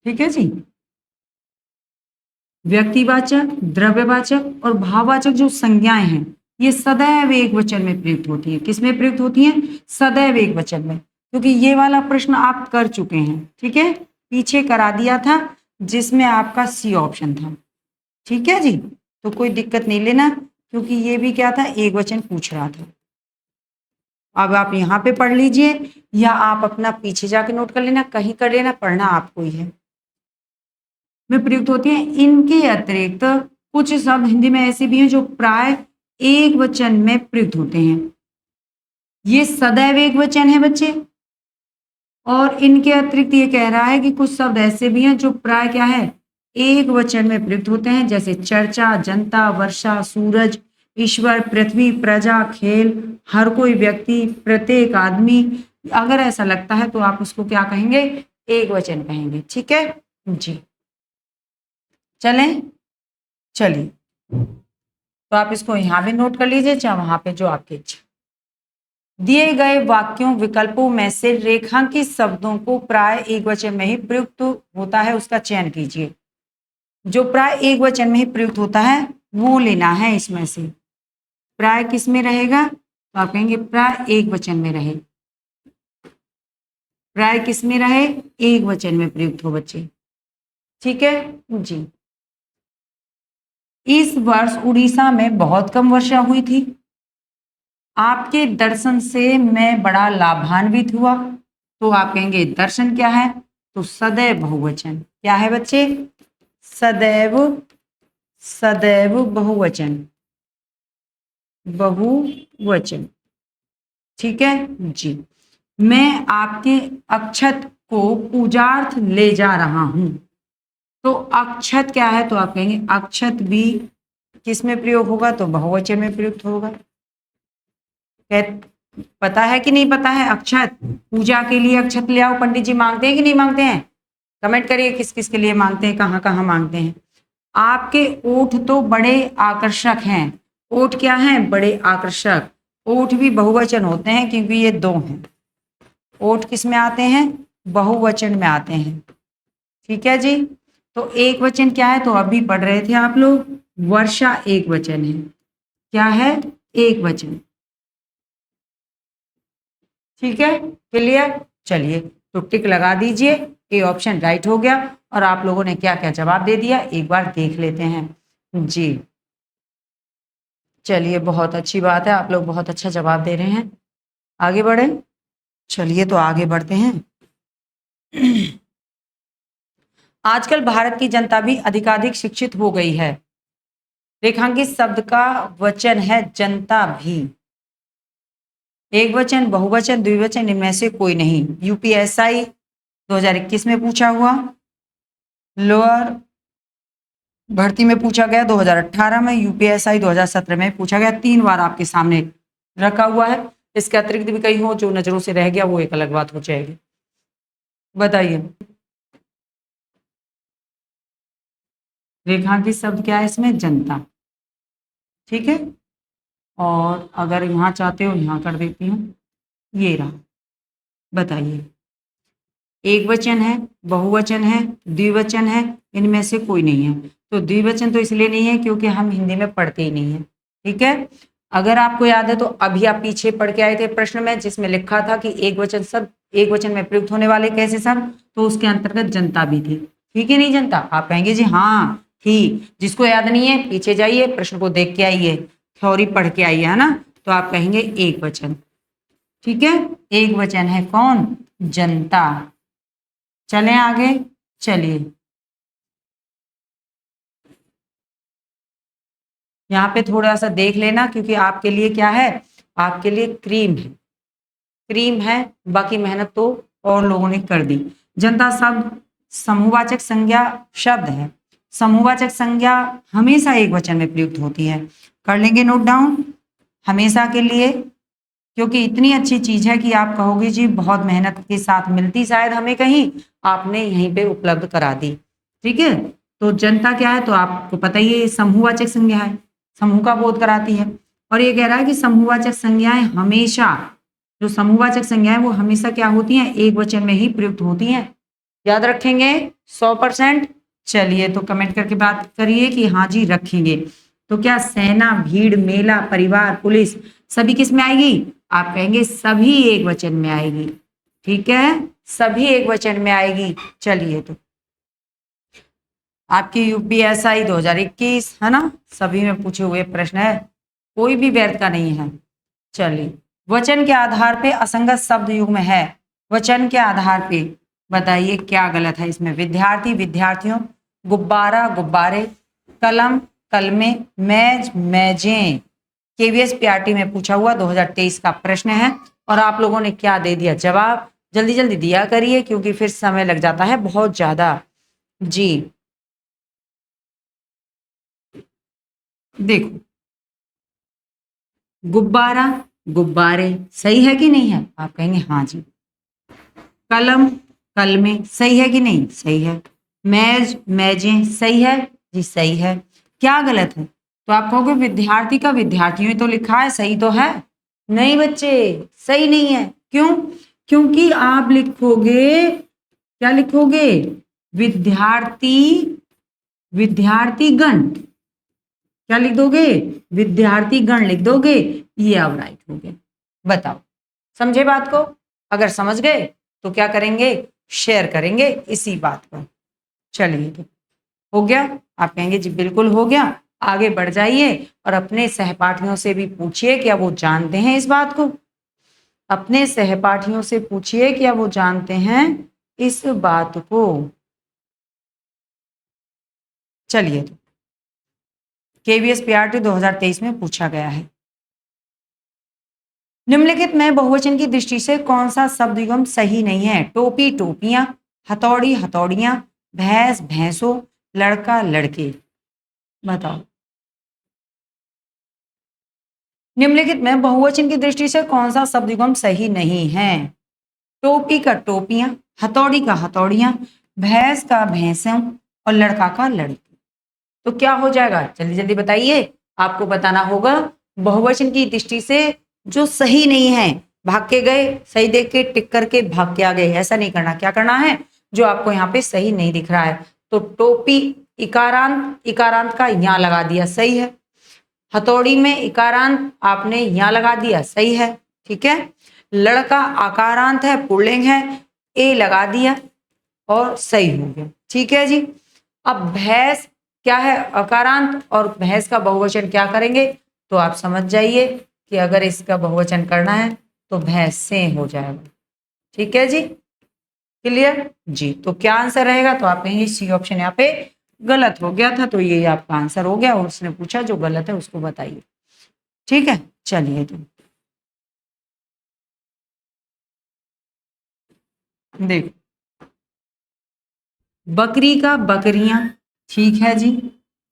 ठीक है जी, व्यक्तिवाचक, द्रव्यवाचक और भाववाचक जो संज्ञाएं हैं ये सदैव एक वचन में प्रयुक्त होती है। किसमें प्रयुक्त होती हैं? सदैव एक वचन में, क्योंकि ये वाला प्रश्न आप कर चुके हैं। ठीक है, पीछे करा दिया था जिसमें आपका सी ऑप्शन था। ठीक है जी, तो कोई दिक्कत नहीं लेना, क्योंकि ये भी क्या था, एक वचन पूछ रहा था। अब आप यहाँ पे पढ़ लीजिए या आप अपना पीछे जाके नोट कर लेना, कहीं कर लेना, पढ़ना आपको ही है। में प्रयुक्त होती हैं। इनके अतिरिक्त कुछ शब्द हिंदी में ऐसे भी हैं जो प्राय एक वचन में प्रयुक्त होते हैं। ये सदैव एक वचन है बच्चे। और इनके अतिरिक्त ये कह रहा है कि कुछ शब्द ऐसे भी हैं जो प्राय क्या है, एक वचन में प्रयुक्त होते हैं, जैसे चर्चा, जनता, वर्षा, सूरज, ईश्वर, पृथ्वी, प्रजा, खेल, हर कोई व्यक्ति, प्रत्येक आदमी। अगर ऐसा लगता है तो आप उसको क्या कहेंगे, एक वचन कहेंगे। ठीक है जी, चलें, चलिए तो आप इसको यहाँ भी नोट कर लीजिए, चाहे वहां पे, जो आपकी इच्छा। दिए गए वाक्यों विकल्पों में से रेखांकित शब्दों को प्राय एक वचन में ही प्रयुक्त होता है उसका चयन कीजिए। जो प्राय एक वचन में ही प्रयुक्त होता है वो लेना है इसमें से। प्राय किस में रहेगा, तो आप कहेंगे प्राय एक वचन में रहे। प्राय किस में रहे, एक वचन में प्रयुक्त हो बच्चे। ठीक है जी, इस वर्ष उड़ीसा में बहुत कम वर्षा हुई थी। आपके दर्शन से मैं बड़ा लाभान्वित हुआ। तो आप कहेंगे दर्शन क्या है, तो सदैव बहुवचन। क्या है बच्चे, सदैव, सदैव बहुवचन, बहुवचन। ठीक है जी। मैं आपके अक्षत को पूजार्थ ले जा रहा हूं। तो अक्षत क्या है, तो आप कहेंगे अक्षत भी किस में प्रयोग होगा, तो बहुवचन में प्रयुक्त होगा। पता है कि नहीं पता है, अक्षत पूजा के लिए अक्षत ले आओ, पंडित जी मांगते हैं कि नहीं मांगते हैं, कमेंट करिए किस किस के लिए मांगते हैं, कहाँ कहाँ मांगते हैं। आपके ओठ तो बड़े आकर्षक हैं। ओठ क्या है, बड़े आकर्षक। ओठ भी बहुवचन होते हैं क्योंकि ये दो हैं। ओठ किस में आते हैं, बहुवचन में आते हैं। ठीक है जी। तो एक वचन क्या है, तो अभी पढ़ रहे थे आप लोग, वर्षा एक वचन है। क्या है, एक वचन। ठीक है, क्लियर। चलिए तो टिक लगा दीजिए, ये ऑप्शन राइट हो गया। और आप लोगों ने क्या क्या जवाब दे दिया एक बार देख लेते हैं जी। चलिए बहुत अच्छी बात है, आप लोग बहुत अच्छा जवाब दे रहे हैं। आगे बढ़े, चलिए तो आगे बढ़ते हैं। आजकल भारत की जनता भी अधिकाधिक शिक्षित हो गई है। रेखांकित शब्द का वचन है जनता भी। एक वचन, बहुवचन, द्विवचन, इनमें से कोई नहीं। यूपीएसआई 2021 में पूछा हुआ, लोअर भर्ती में पूछा गया 2018 में, यूपीएसआई 2017 में पूछा गया। 3 बार आपके सामने रखा हुआ है। इसके अतिरिक्त भी कहीं हो जो नजरों से रह गया वो एक अलग बात हो जाएगी। बताइए रेखांकित शब्द क्या है इसमें, जनता। ठीक है, और अगर यहाँ चाहते हो यहाँ कर देती हूँ, ये रहा। बताइए एक वचन है, बहुवचन है, द्विवचन है, इनमें से कोई नहीं है। तो द्विवचन तो इसलिए नहीं है क्योंकि हम हिंदी में पढ़ते ही नहीं है। ठीक है, अगर आपको याद है तो अभी आप पीछे पढ़ के आए थे प्रश्न में जिसमें लिखा था कि एक वचन शब्द, एक वचन में प्रयुक्त होने वाले कैसे शब्द, तो उसके अंतर्गत जनता भी थी। ठीक है नहीं जनता, आप कहेंगे जी हाँ थी। जिसको याद नहीं है पीछे जाइए, प्रश्न को देख के आइए, थ्योरी पढ़ के आइए, है ना। तो आप कहेंगे एक वचन। ठीक है, एक वचन है कौन, जनता। चलें आगे, चलिए यहाँ पे थोड़ा सा देख लेना क्योंकि आपके लिए क्या है, आपके लिए क्रीम है, क्रीम है। बाकी मेहनत तो और लोगों ने कर दी। जनता शब्द समूहवाचक संज्ञा शब्द है। समूहवाचक संज्ञा हमेशा एक वचन में प्रयुक्त होती है। कर लेंगे नोट डाउन हमेशा के लिए, क्योंकि इतनी अच्छी चीज है कि आप कहोगे जी बहुत मेहनत के साथ मिलती शायद हमें कहीं, आपने यहीं पे उपलब्ध करा दी। ठीक है, तो जनता क्या है, तो आपको पता ही है समूहवाचक संज्ञा है, समूह का बोध कराती है। और ये कह रहा है कि समूहवाचक संज्ञाएं हमेशा, जो समूहवाचक संज्ञाएं वो हमेशा क्या होती हैं, एक वचन में ही प्रयुक्त होती हैं। याद रखेंगे 100%। चलिए तो कमेंट करके बात करिए कि हाँ जी रखेंगे। तो क्या सेना, भीड़, मेला, परिवार, पुलिस सभी किस में आएगी, आप कहेंगे सभी एक वचन में आएगी। ठीक है, सभी एक वचन में आएगी। चलिए तो आपकी यूपीएसआई 2021 है ना, सभी में पूछे हुए प्रश्न है, कोई भी व्यर्थ का नहीं है। चलिए वचन के आधार पे असंगत शब्द युग्म है। वचन के आधार पे बताइए क्या गलत है इसमें। विद्यार्थी, विद्यार्थियों, गुब्बारा, गुब्बारे, कलम, कलमें, मेज, मेजें। केवीएस पीआरटी में पूछा हुआ 2023 का प्रश्न है। और आप लोगों ने क्या दे दिया जवाब, जल्दी जल्दी दिया करिए क्योंकि फिर समय लग जाता है बहुत ज्यादा जी। देखो गुब्बारा, गुब्बारे सही है कि नहीं है, आप कहेंगे हाँ जी। कलम, कलमें सही है कि नहीं, सही है। मेज, मेजें सही है जी, सही है। क्या गलत है, तो आप कहोगे विद्यार्थी का विद्यार्थियों तो लिखा है, सही तो है। नहीं बच्चे, सही नहीं है। क्यों, क्योंकि आप लिखोगे, क्या लिखोगे, विद्यार्थी, विद्यार्थीगण। क्या लिख दोगे, विद्यार्थीगण लिख दोगे, ये अब राइट हो गया। बताओ समझे बात को, अगर समझ गए तो क्या करेंगे, शेयर करेंगे इसी बात को। चलिए हो गया, आप कहेंगे जी बिल्कुल हो गया। आगे बढ़ जाइए और अपने सहपाठियों से भी पूछिए क्या वो जानते हैं इस बात को। अपने सहपाठियों से पूछिए क्या वो जानते हैं इस बात को। चलिए, केवीएस पीआरटी 2023 में पूछा गया है। निम्नलिखित में बहुवचन की दृष्टि से कौन सा शब्द युग्म सही नहीं है? टोपी टोपियां, हथौड़ी हथौड़ियां, भैंस भैंसों, लड़का लड़के। बताओ, निम्नलिखित में बहुवचन की दृष्टि से कौन सा शब्द युग्म सही नहीं है? टोपी का टोपियां, हथौड़ी का हथौड़ियां, भैंस का भैंसों और लड़का का लड़की। तो क्या हो जाएगा? जल्दी जल्दी बताइए, आपको बताना होगा बहुवचन की दृष्टि से जो सही नहीं है। भाग के गए, सही देख के टिक करके भाग के आ गए, ऐसा नहीं करना। क्या करना है? जो आपको यहाँ पे सही नहीं दिख रहा है, तो टोपी इकारांत, इकारांत का यहाँ लगा दिया, सही है। हथौड़ी में इकारांत आपने यहाँ लगा दिया, सही है, ठीक है। लड़का आकारांत है, पुल्लिंग है, ए लगा दिया और सही हो गया, ठीक है जी। अब भैंस क्या है? अकारांत, और भैंस का बहुवचन क्या करेंगे? तो आप समझ जाइए कि अगर इसका बहुवचन करना है तो भैंसें हो जाएगा, ठीक है जी, क्लियर जी। तो क्या आंसर रहेगा? तो आप कहेंगे सी ऑप्शन यहाँ पे गलत हो गया था, तो ये आपका आंसर हो गया। और उसने पूछा जो गलत है उसको बताइए, ठीक है। चलिए, तो देखो, बकरी का बकरियां, ठीक है जी।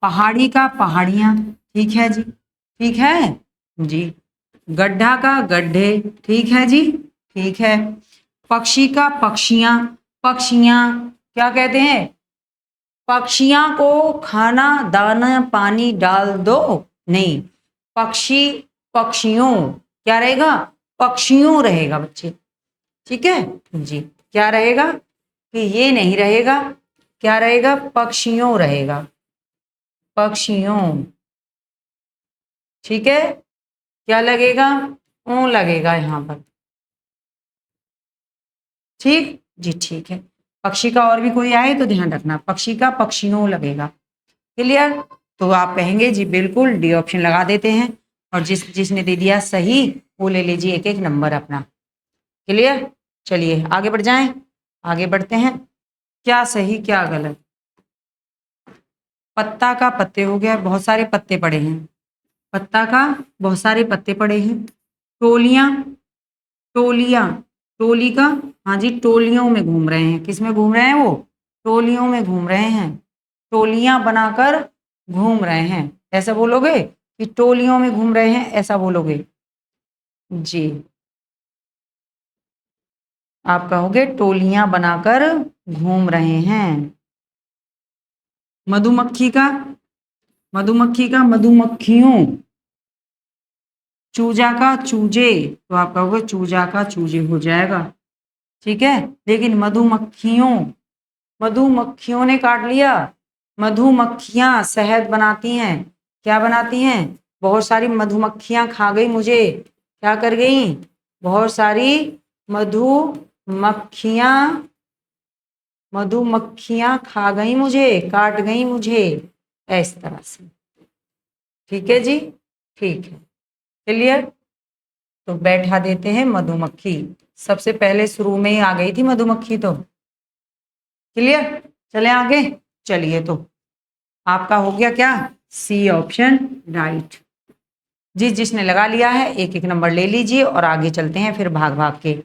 पहाड़ी का पहाड़ियां, ठीक है जी, ठीक है जी। गड्ढा का गड्ढे, ठीक है जी, ठीक है। पक्षी का पक्षियां, पक्षियां क्या कहते हैं? पक्षियां को खाना दाना पानी डाल दो, नहीं, पक्षी पक्षियों क्या रहेगा? पक्षियों रहेगा बच्चे, ठीक है जी। क्या रहेगा कि ये नहीं रहेगा, क्या रहेगा? पक्षियों रहेगा, पक्षियों, ठीक है। क्या लगेगा? ऊ लगेगा यहाँ पर, ठीक जी, ठीक है। पक्षी का और भी कोई आए तो ध्यान रखना, पक्षी का पक्षियों लगेगा, क्लियर। तो आप कहेंगे जी बिल्कुल डी ऑप्शन लगा देते हैं, और जिसने दे दिया सही वो ले लीजिए एक एक नंबर अपना, क्लियर। चलिए आगे बढ़ जाएं, आगे बढ़ते हैं। क्या सही क्या गलत? पत्ता का पत्ते हो गया, बहुत सारे पत्ते पड़े हैं, पत्ता का बहुत सारे पत्ते पड़े हैं। टोलियां, टोलियां, टोली का, हाँ जी, टोलियों में घूम रहे हैं। किस में घूम रहे हैं? वो टोलियों में घूम रहे हैं, टोलियां बनाकर घूम रहे हैं, ऐसा बोलोगे कि टोलियों में घूम रहे हैं, ऐसा बोलोगे जी। आप कहोगे टोलियां बनाकर घूम रहे हैं। मधुमक्खी का, मधुमक्खी का मधुमक्खियों, चूजा का चूजे, तो आप कहोगे चूजा का चूजे हो जाएगा, ठीक है। लेकिन मधुमक्खियों, मधुमक्खियों ने काट लिया। मधुमक्खियां शहद बनाती हैं, क्या बनाती हैं? बहुत सारी मधुमक्खियां खा गई मुझे, क्या कर गई? बहुत सारी मधुमक्खियां, मधुमक्खियां खा गई मुझे, काट गई मुझे, इस तरह से, ठीक है जी, ठीक है, क्लियर। तो बैठा देते हैं मधुमक्खी, सबसे पहले शुरू में ही आ गई थी मधुमक्खी, तो क्लियर। चले आगे, चलिए, तो आपका हो गया क्या? C option right. जिसने लगा लिया है एक एक नंबर ले लीजिए और आगे चलते हैं फिर भाग भाग के।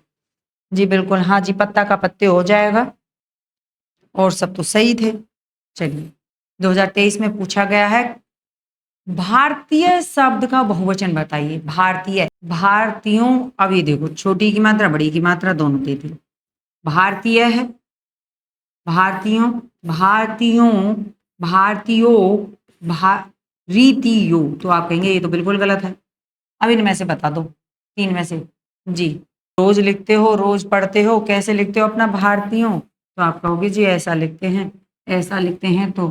जी बिल्कुल, हाँ जी, पत्ता का पत्ते हो जाएगा, और सब तो सही थे। चलिए, 2023 में पूछा गया है भारतीय शब्द का बहुवचन बताइए। भारतीय, भारतीयों, अब ये देखो छोटी की मात्रा बड़ी की मात्रा दोनों दे दी। भारतीय है, भारतीयों, भारतीयों, भारतीयों, रीतियों, तो आप कहेंगे ये तो बिल्कुल गलत है। अब इनमें से बता दो, तीन में से जी। रोज लिखते हो, रोज पढ़ते हो, कैसे लिखते हो अपना भारतीयों? तो आप कहोगे जी ऐसा लिखते हैं, ऐसा लिखते हैं, तो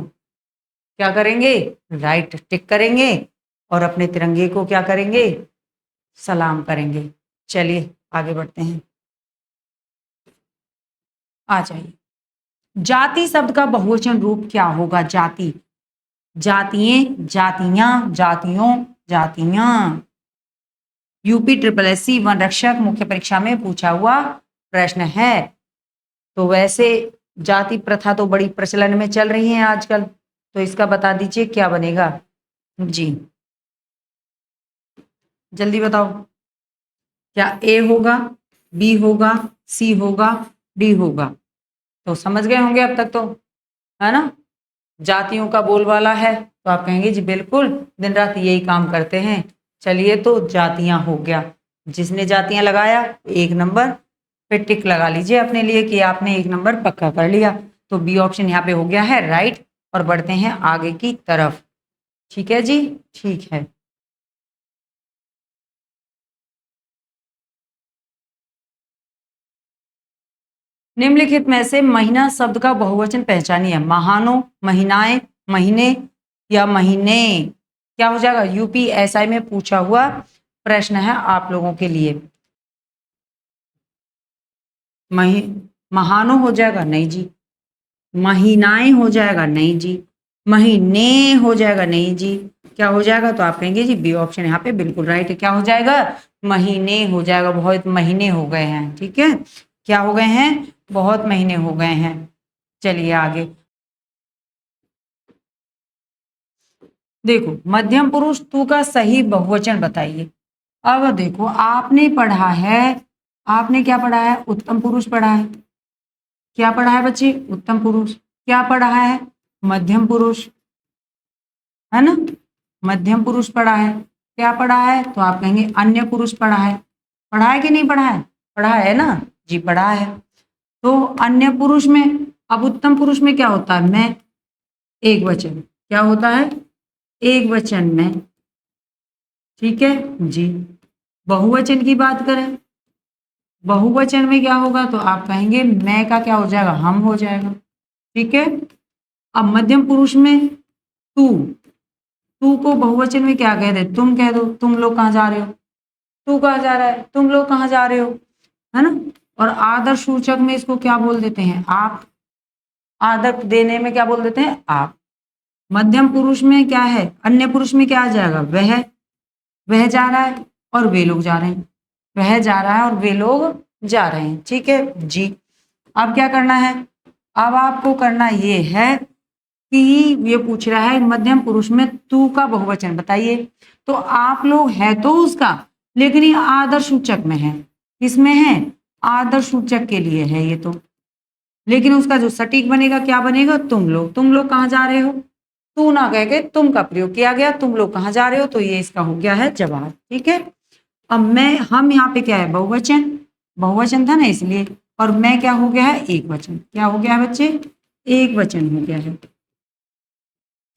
क्या करेंगे? राइट टिक करेंगे और अपने तिरंगे को क्या करेंगे? सलाम करेंगे। चलिए आगे बढ़ते हैं, आ जाइए। जाति शब्द का बहुवचन रूप क्या होगा? जाति, जातिये, जातियां, जातियों, जातियां। यूपी ट्रिपल एससी वन रक्षक मुख्य परीक्षा में पूछा हुआ प्रश्न है। तो वैसे जाति प्रथा तो बड़ी प्रचलन में चल रही है आजकल, तो इसका बता दीजिए क्या बनेगा जी, जल्दी बताओ। क्या ए होगा, बी होगा, सी होगा, डी होगा? तो समझ गए होंगे अब तक तो, है ना। जातियों का बोलबाला है तो आप कहेंगे जी बिल्कुल, दिन रात यही काम करते हैं। चलिए, तो जातियां हो गया। जिसने जातियां लगाया 1 नंबर पे टिक लगा लीजिए अपने लिए कि आपने 1 नंबर पक्का कर लिया। तो बी ऑप्शन यहाँ पे हो गया है राइट। और बढ़ते हैं आगे की तरफ। ठीक है जी, ठीक है। निम्नलिखित में से महीना शब्द का बहुवचन पहचानिए। महानो, महीनाएं, महीने या महीने। क्या हो जाएगा? यूपीएसआई में पूछा हुआ प्रश्न है आप लोगों के लिए। महानो हो जाएगा? नहीं जी। महीनाएं हो जाएगा? नहीं जी। महीने हो जाएगा? नहीं जी। क्या हो जाएगा? तो आप कहेंगे जी बी ऑप्शन यहाँ पे बिल्कुल राइट है। क्या हो जाएगा? महीने हो जाएगा। बहुत महीने हो गए हैं। ठीक है, क्या हो गए हैं? बहुत महीने हो गए हैं। चलिए आगे देखो, मध्यम पुरुष तू का सही बहुवचन बताइए। अब देखो, आपने पढ़ा है, आपने क्या पढ़ा है? उत्तम पुरुष पढ़ा है। क्या पढ़ा है बच्चे? उत्तम पुरुष। क्या पढ़ा है? मध्यम पुरुष, है ना। मध्यम पुरुष पढ़ा है। क्या पढ़ा है? तो आप कहेंगे अन्य पुरुष पढ़ा है। पढ़ा है कि नहीं पढ़ा है? पढ़ा है ना जी, पढ़ा है। तो अन्य पुरुष में, अब उत्तम पुरुष में क्या होता है? मैं, एक वचन। क्या होता है? एक वचन में। ठीक है जी। बहुवचन की बात करें, बहुवचन में क्या होगा? तो आप कहेंगे मैं का क्या हो जाएगा? हम हो जाएगा। ठीक है। अब मध्यम पुरुष में तू, तू को बहुवचन में क्या कह दे? तुम कह दो। तुम लोग कहाँ जा रहे हो? तू कहाँ जा रहा है? तुम लोग कहाँ जा रहे हो, है ना। और आदर सूचक में इसको क्या बोल देते हैं? आप। आदर देने में क्या बोल देते हैं? आप। मध्यम पुरुष में क्या है? अन्य पुरुष में क्या आ जाएगा? वह जा रहा है और वे लोग जा रहे हैं। वह जा रहा है और वे लोग जा रहे हैं। ठीक है जी। अब क्या करना है? अब आपको करना ये है कि ये पूछ रहा है मध्यम पुरुष में तू का बहुवचन बताइए। तो आप लोग है तो उसका, लेकिन ये आदर सूचक में है। किसमें है? आदर सूचक के लिए है ये तो। लेकिन उसका जो सटीक बनेगा क्या बनेगा? तुम लोग। तुम लोग कहाँ जा रहे हो? तू ना कह के तुम का प्रयोग किया गया। तुम लोग कहाँ जा रहे हो? तो ये इसका हो गया है जवाब। ठीक है। अब मैं, हम यहाँ पे क्या है? बहुवचन, बहुवचन था ना इसलिए। और मैं क्या हो गया है? एक वचन। क्या हो गया है बच्चे? एक वचन हो गया है।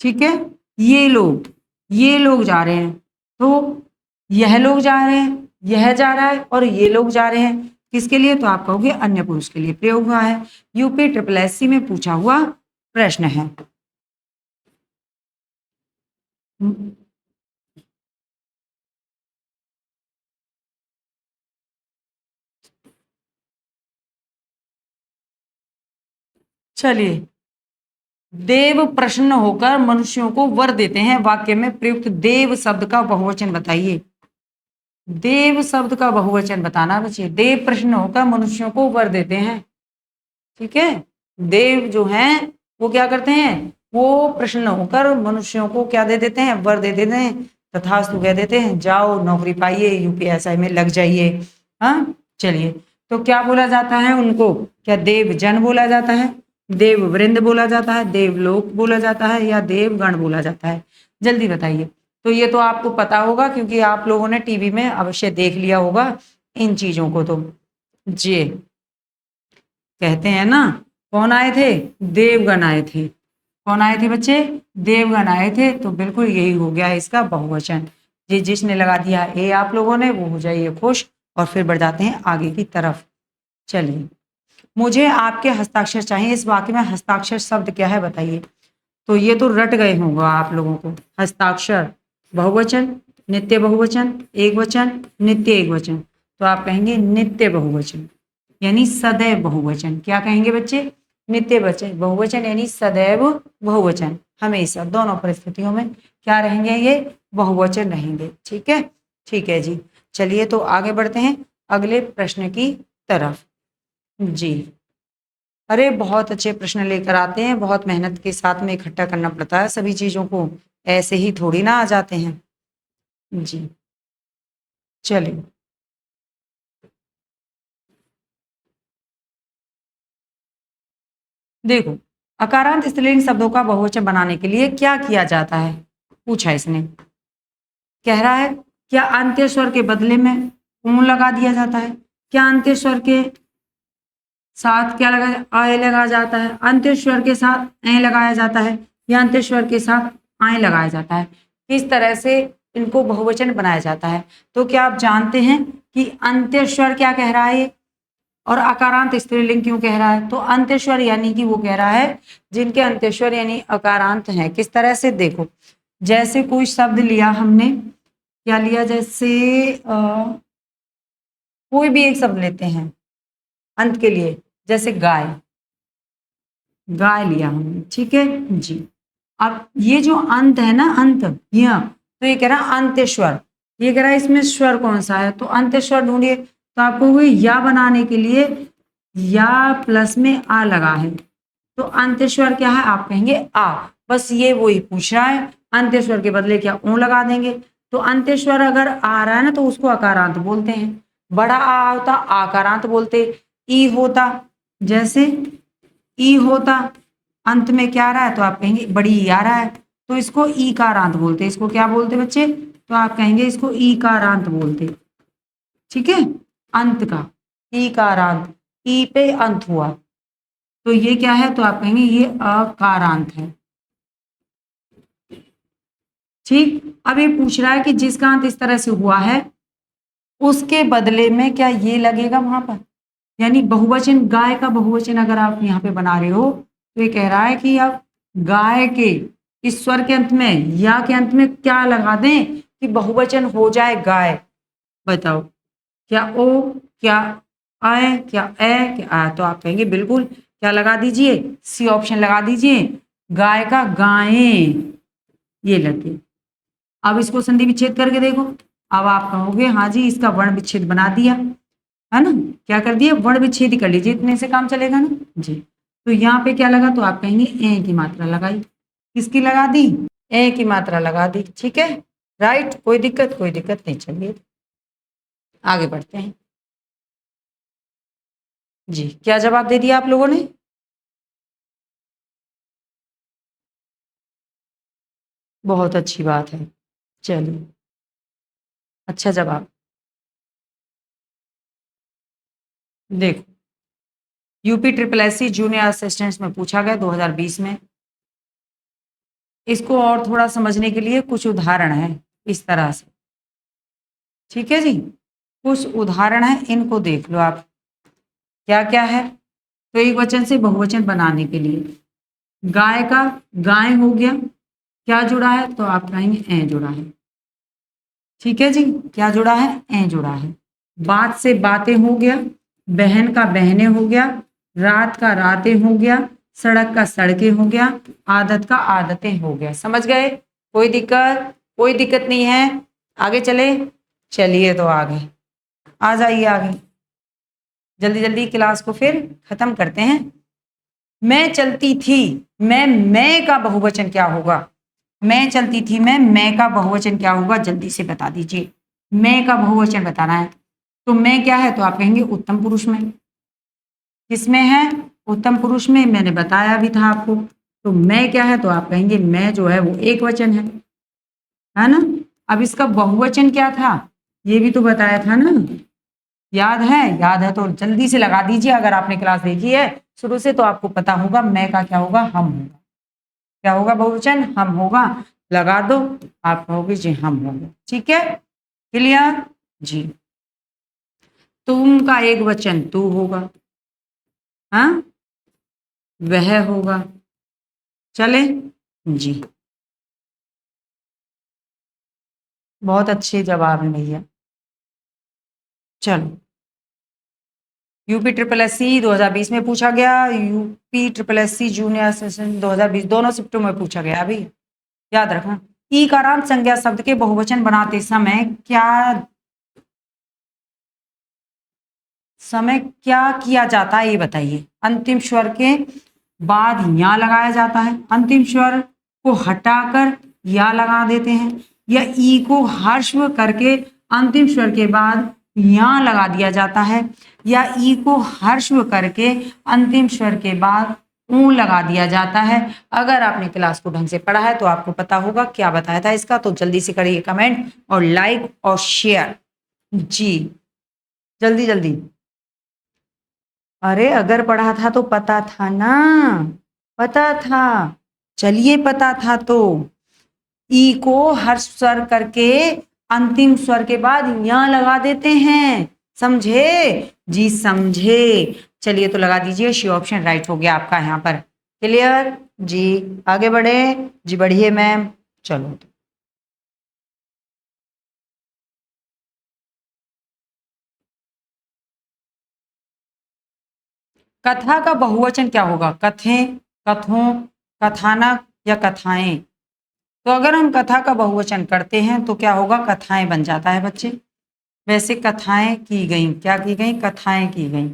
ठीक है। ये लोग जा रहे हैं, तो यह लोग जा रहे हैं, यह जा रहा है और ये लोग जा रहे हैं। किसके लिए? तो आप कहोगे अन्य पुरुष के लिए प्रयोग हुआ है। यूपी ट्रिपल एससी में पूछा हुआ प्रश्न है। चलिए, देव प्रसन्न होकर मनुष्यों को वर देते हैं। वाक्य में प्रयुक्त देव शब्द का बहुवचन बताइए। देव शब्द का बहुवचन बताना बच्चे। देव प्रसन्न होकर मनुष्यों को वर देते हैं। ठीक है। देव जो हैं वो क्या करते हैं? वो प्रसन्न होकर मनुष्यों को क्या दे देते हैं? वर दे देते हैं। तथास्तु कह देते हैं, जाओ नौकरी पाइए, यूपीएसआई में लग जाइए। हाँ, चलिए। तो क्या बोला जाता है उनको? क्या देव जन बोला जाता है, देव वृंद बोला जाता है, देवलोक बोला जाता है, या देवगण बोला जाता है? जल्दी बताइए। तो ये तो आपको पता होगा क्योंकि आप लोगों ने टीवी में अवश्य देख लिया होगा इन चीजों को। तो जी, कहते हैं ना, कौन आए थे? देवगण आए थे। कौन आए थे बच्चे? देवगण आए थे। तो बिल्कुल यही हो गया है इसका बहुवचन। जी, जिसने लगा दिया ए आप लोगों ने, वो हो जाइए खुश। और फिर बढ़ जाते हैं आगे की तरफ। चलिए, मुझे आपके हस्ताक्षर चाहिए। इस वाक्य में हस्ताक्षर शब्द क्या है बताइए। तो ये तो रट गए होंगे आप लोगों को। हस्ताक्षर बहुवचन, नित्य बहुवचन, एक वचन, नित्य एक वचन। तो आप कहेंगे नित्य बहुवचन, यानी सदैव बहुवचन। क्या कहेंगे बच्चे? नित्य वचन बहुवचन यानी सदैव बहुवचन, हमेशा दोनों परिस्थितियों में क्या रहेंगे, ये बहुवचन रहेंगे। ठीक है, ठीक है जी। चलिए तो आगे बढ़ते हैं अगले प्रश्न की तरफ। जी, अरे बहुत अच्छे प्रश्न लेकर आते हैं, बहुत मेहनत के साथ में इकट्ठा करना पड़ता है सभी चीजों को, ऐसे ही थोड़ी ना आ जाते हैं। जी चलिए, देखो अकारांत स्त्रीलिंग शब्दों का बहुवचन बनाने के लिए क्या किया जाता है, पूछा इसने। कह रहा है क्या अंत्य स्वर के बदले में ऊं लगा दिया जाता है, क्या अंत्य स्वर के साथ क्या लगा, आय लगाया जाता है, अंत्य स्वर के साथ ऐ लगाया जाता है, या अंत्य स्वर के साथ आय लगाया जाता है, किस तरह से इनको बहुवचन बनाया जाता है। तो क्या आप जानते हैं कि अंत्य स्वर क्या कह रहा है, और अकारांत स्त्रीलिंग क्यों कह रहा है। तो अंत्यस्वर यानी कि वो कह रहा है जिनके अंत्यस्वर यानी अकारांत हैं। किस तरह से, देखो जैसे कोई शब्द लिया हमने, क्या लिया, जैसे कोई भी एक शब्द लेते हैं अंत के लिए, जैसे गाय, गाय लिया हमने, ठीक है जी। अब ये जो अंत है ना, अंत यह, तो ये कह रहा अंत्यस्वर, ये कह रहा है इसमें स्वर कौन सा है, तो अंत्यस्वर ढूंढिए। तो आपको वो या बनाने के लिए या प्लस में आ लगा है, तो अंत्यस्वर क्या है, आप कहेंगे आ, बस ये वही पूछ रहा है, अंत्यस्वर के बदले क्या ऊ लगा देंगे। तो अंत्यस्वर अगर आ रहा है ना तो उसको अकारांत बोलते हैं, बड़ा आ होता आकारांत बोलते, ई होता, जैसे ई होता अंत में क्या आ रहा है तो आप कहेंगे बड़ी ई आ रहा है, तो इसको ई कारांत बोलते, इसको क्या बोलते बच्चे, तो आप कहेंगे इसको ई कारांत बोलते। ठीक है, अंत का ई कारांत, ई पे अंत हुआ, तो ये क्या है, तो आप कहेंगे ये अकारांत है। ठीक, अब ये पूछ रहा है कि जिसका अंत इस तरह से हुआ है उसके बदले में क्या ये लगेगा वहां पर, यानी बहुवचन, गाय का बहुवचन अगर आप यहाँ पे बना रहे हो तो ये कह रहा है कि आप गाय के इस स्वर के अंत में या के अंत में क्या लगा दें कि बहुवचन हो जाए गाय। बताओ क्या ओ, क्या आए, क्या ए, क्या आ, तो आप कहेंगे बिल्कुल, क्या लगा दीजिए, सी ऑप्शन लगा दीजिए, गाय का गायें, ये लगे। अब इसको संधि विच्छेद करके देखो, अब आप कहोगे हाँ जी इसका वर्ण विच्छेद बना दिया है ना, क्या कर दिया, वर्ण विच्छेद ही कर लीजिए, इतने से काम चलेगा ना जी। तो यहाँ पे क्या लगा, तो आप कहेंगे ए की मात्रा लगाई, किसकी लगा दी, ए की मात्रा लगा दी। ठीक है, राइट, कोई दिक्कत, कोई दिक्कत नहीं। चलिए आगे बढ़ते हैं जी। क्या जवाब दे दिया आप लोगों ने, बहुत अच्छी बात है, चलिए अच्छा जवाब। देखो UP triple SC junior assistants में पूछा गया 2020 में, इसको और थोड़ा समझने के लिए कुछ उदाहरण है इस तरह से। ठीक है जी, कुछ उदाहरण है, इनको देख लो आप क्या क्या है। तो एक वचन से बहुवचन बनाने के लिए गाय का गाय हो गया, क्या जुड़ा है, तो आप कहेंगे ए जुड़ा है। ठीक है जी, क्या जुड़ा है, ए जुड़ा है। बात से बातें हो गया, बहन का बहने हो गया, रात का रातें हो गया, सड़क का सड़कें हो गया, आदत का आदतें हो गया। समझ गए, कोई दिक्कत, कोई दिक्कत नहीं है, आगे चले। चलिए तो आगे आ जाइए, आगे जल्दी जल्दी क्लास को फिर खत्म करते हैं। मैं चलती थी, मैं का बहुवचन क्या होगा, मैं चलती थी, मैं का बहुवचन क्या होगा, जल्दी से बता दीजिए। मैं का बहुवचन बताना है, तो मैं क्या है, तो आप कहेंगे उत्तम पुरुष में, किसमें है, उत्तम पुरुष में, मैंने बताया भी था आपको। तो मैं क्या है, तो आप कहेंगे मैं जो है वो एक वचन है ना। अब इसका बहुवचन क्या था, ये भी तो बताया था ना, याद है, याद है तो जल्दी से लगा दीजिए, अगर आपने क्लास देखी है शुरू से तो आपको पता होगा मैं का क्या होगा, हम होगा, क्या होगा बहुवचन, हम होगा, लगा दो, आप कहोगे जी हम होंगे। ठीक है, क्लियर जी। तुम का एक वचन तू होगा, हाँ वह होगा, चले जी, बहुत अच्छे जवाब है भैया। चलो यूपी ट्रिपल एससी 2020 में पूछा गया, UP triple SC junior session 2020 दोनों शिफ्टों में पूछा गया। अभी याद रखना। ईकारांत संज्ञा शब्द के बहुवचन बनाते समय क्या किया जाता है ये बताइए। अंतिम स्वर के बाद या लगाया जाता है, अंतिम स्वर को हटाकर या लगा देते हैं, या ई को ह्रस्व करके अंतिम स्वर के बाद या लगा दिया जाता है, या ई को ह्रस्व करके अंतिम स्वर के बाद ऊ लगा दिया जाता है। अगर आपने क्लास को ढंग से पढ़ा है तो आपको पता होगा क्या बताया था इसका। तो जल्दी से करिए कमेंट और लाइक और शेयर जी, जल्दी जल्दी। अरे अगर पढ़ा था तो पता था ना, पता था। चलिए पता था तो ई को हर्ष स्वर करके अंतिम स्वर के बाद या लगा देते हैं, समझे जी, समझे। चलिए तो लगा दीजिए, शी ऑप्शन राइट हो गया आपका यहाँ पर। क्लियर जी, आगे बढ़े जी, बढ़िए मैम। चलो कथा का बहुवचन क्या होगा? कथें, कथों, कथानक या कथाएं। तो अगर हम कथा का बहुवचन करते हैं तो क्या होगा? कथाएं बन जाता है बच्चे। वैसे कथाएं की गई, क्या की गई? कथाएं की गई,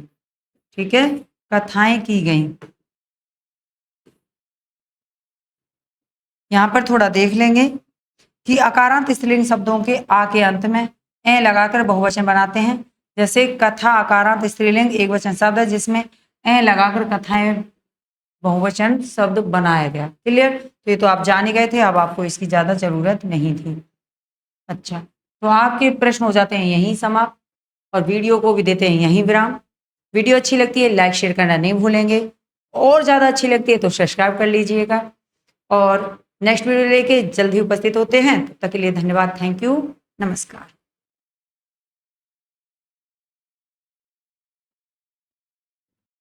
ठीक है, कथाएं की गई। यहां पर थोड़ा देख लेंगे कि अकारांत स्त्रीलिंग शब्दों के आ के अंत में ए लगाकर बहुवचन बनाते हैं। जैसे कथा अकारांत स्त्रीलिंग एक वचन शब्द है जिसमें ए लगाकर कथाएं बहुवचन शब्द बनाया गया। क्लियर? तो ये तो आप जान ही गए थे, अब आपको इसकी ज्यादा जरूरत नहीं थी। अच्छा, तो आपके प्रश्न हो जाते हैं यहीं समाप्त और वीडियो को भी देते हैं यहीं विराम। वीडियो अच्छी लगती है लाइक शेयर करना नहीं भूलेंगे, और ज़्यादा अच्छी लगती है तो सब्सक्राइब कर लीजिएगा। और नेक्स्ट वीडियो लेके जल्दी उपस्थित होते हैं, तब तक के लिए धन्यवाद, थैंक यू, नमस्कार।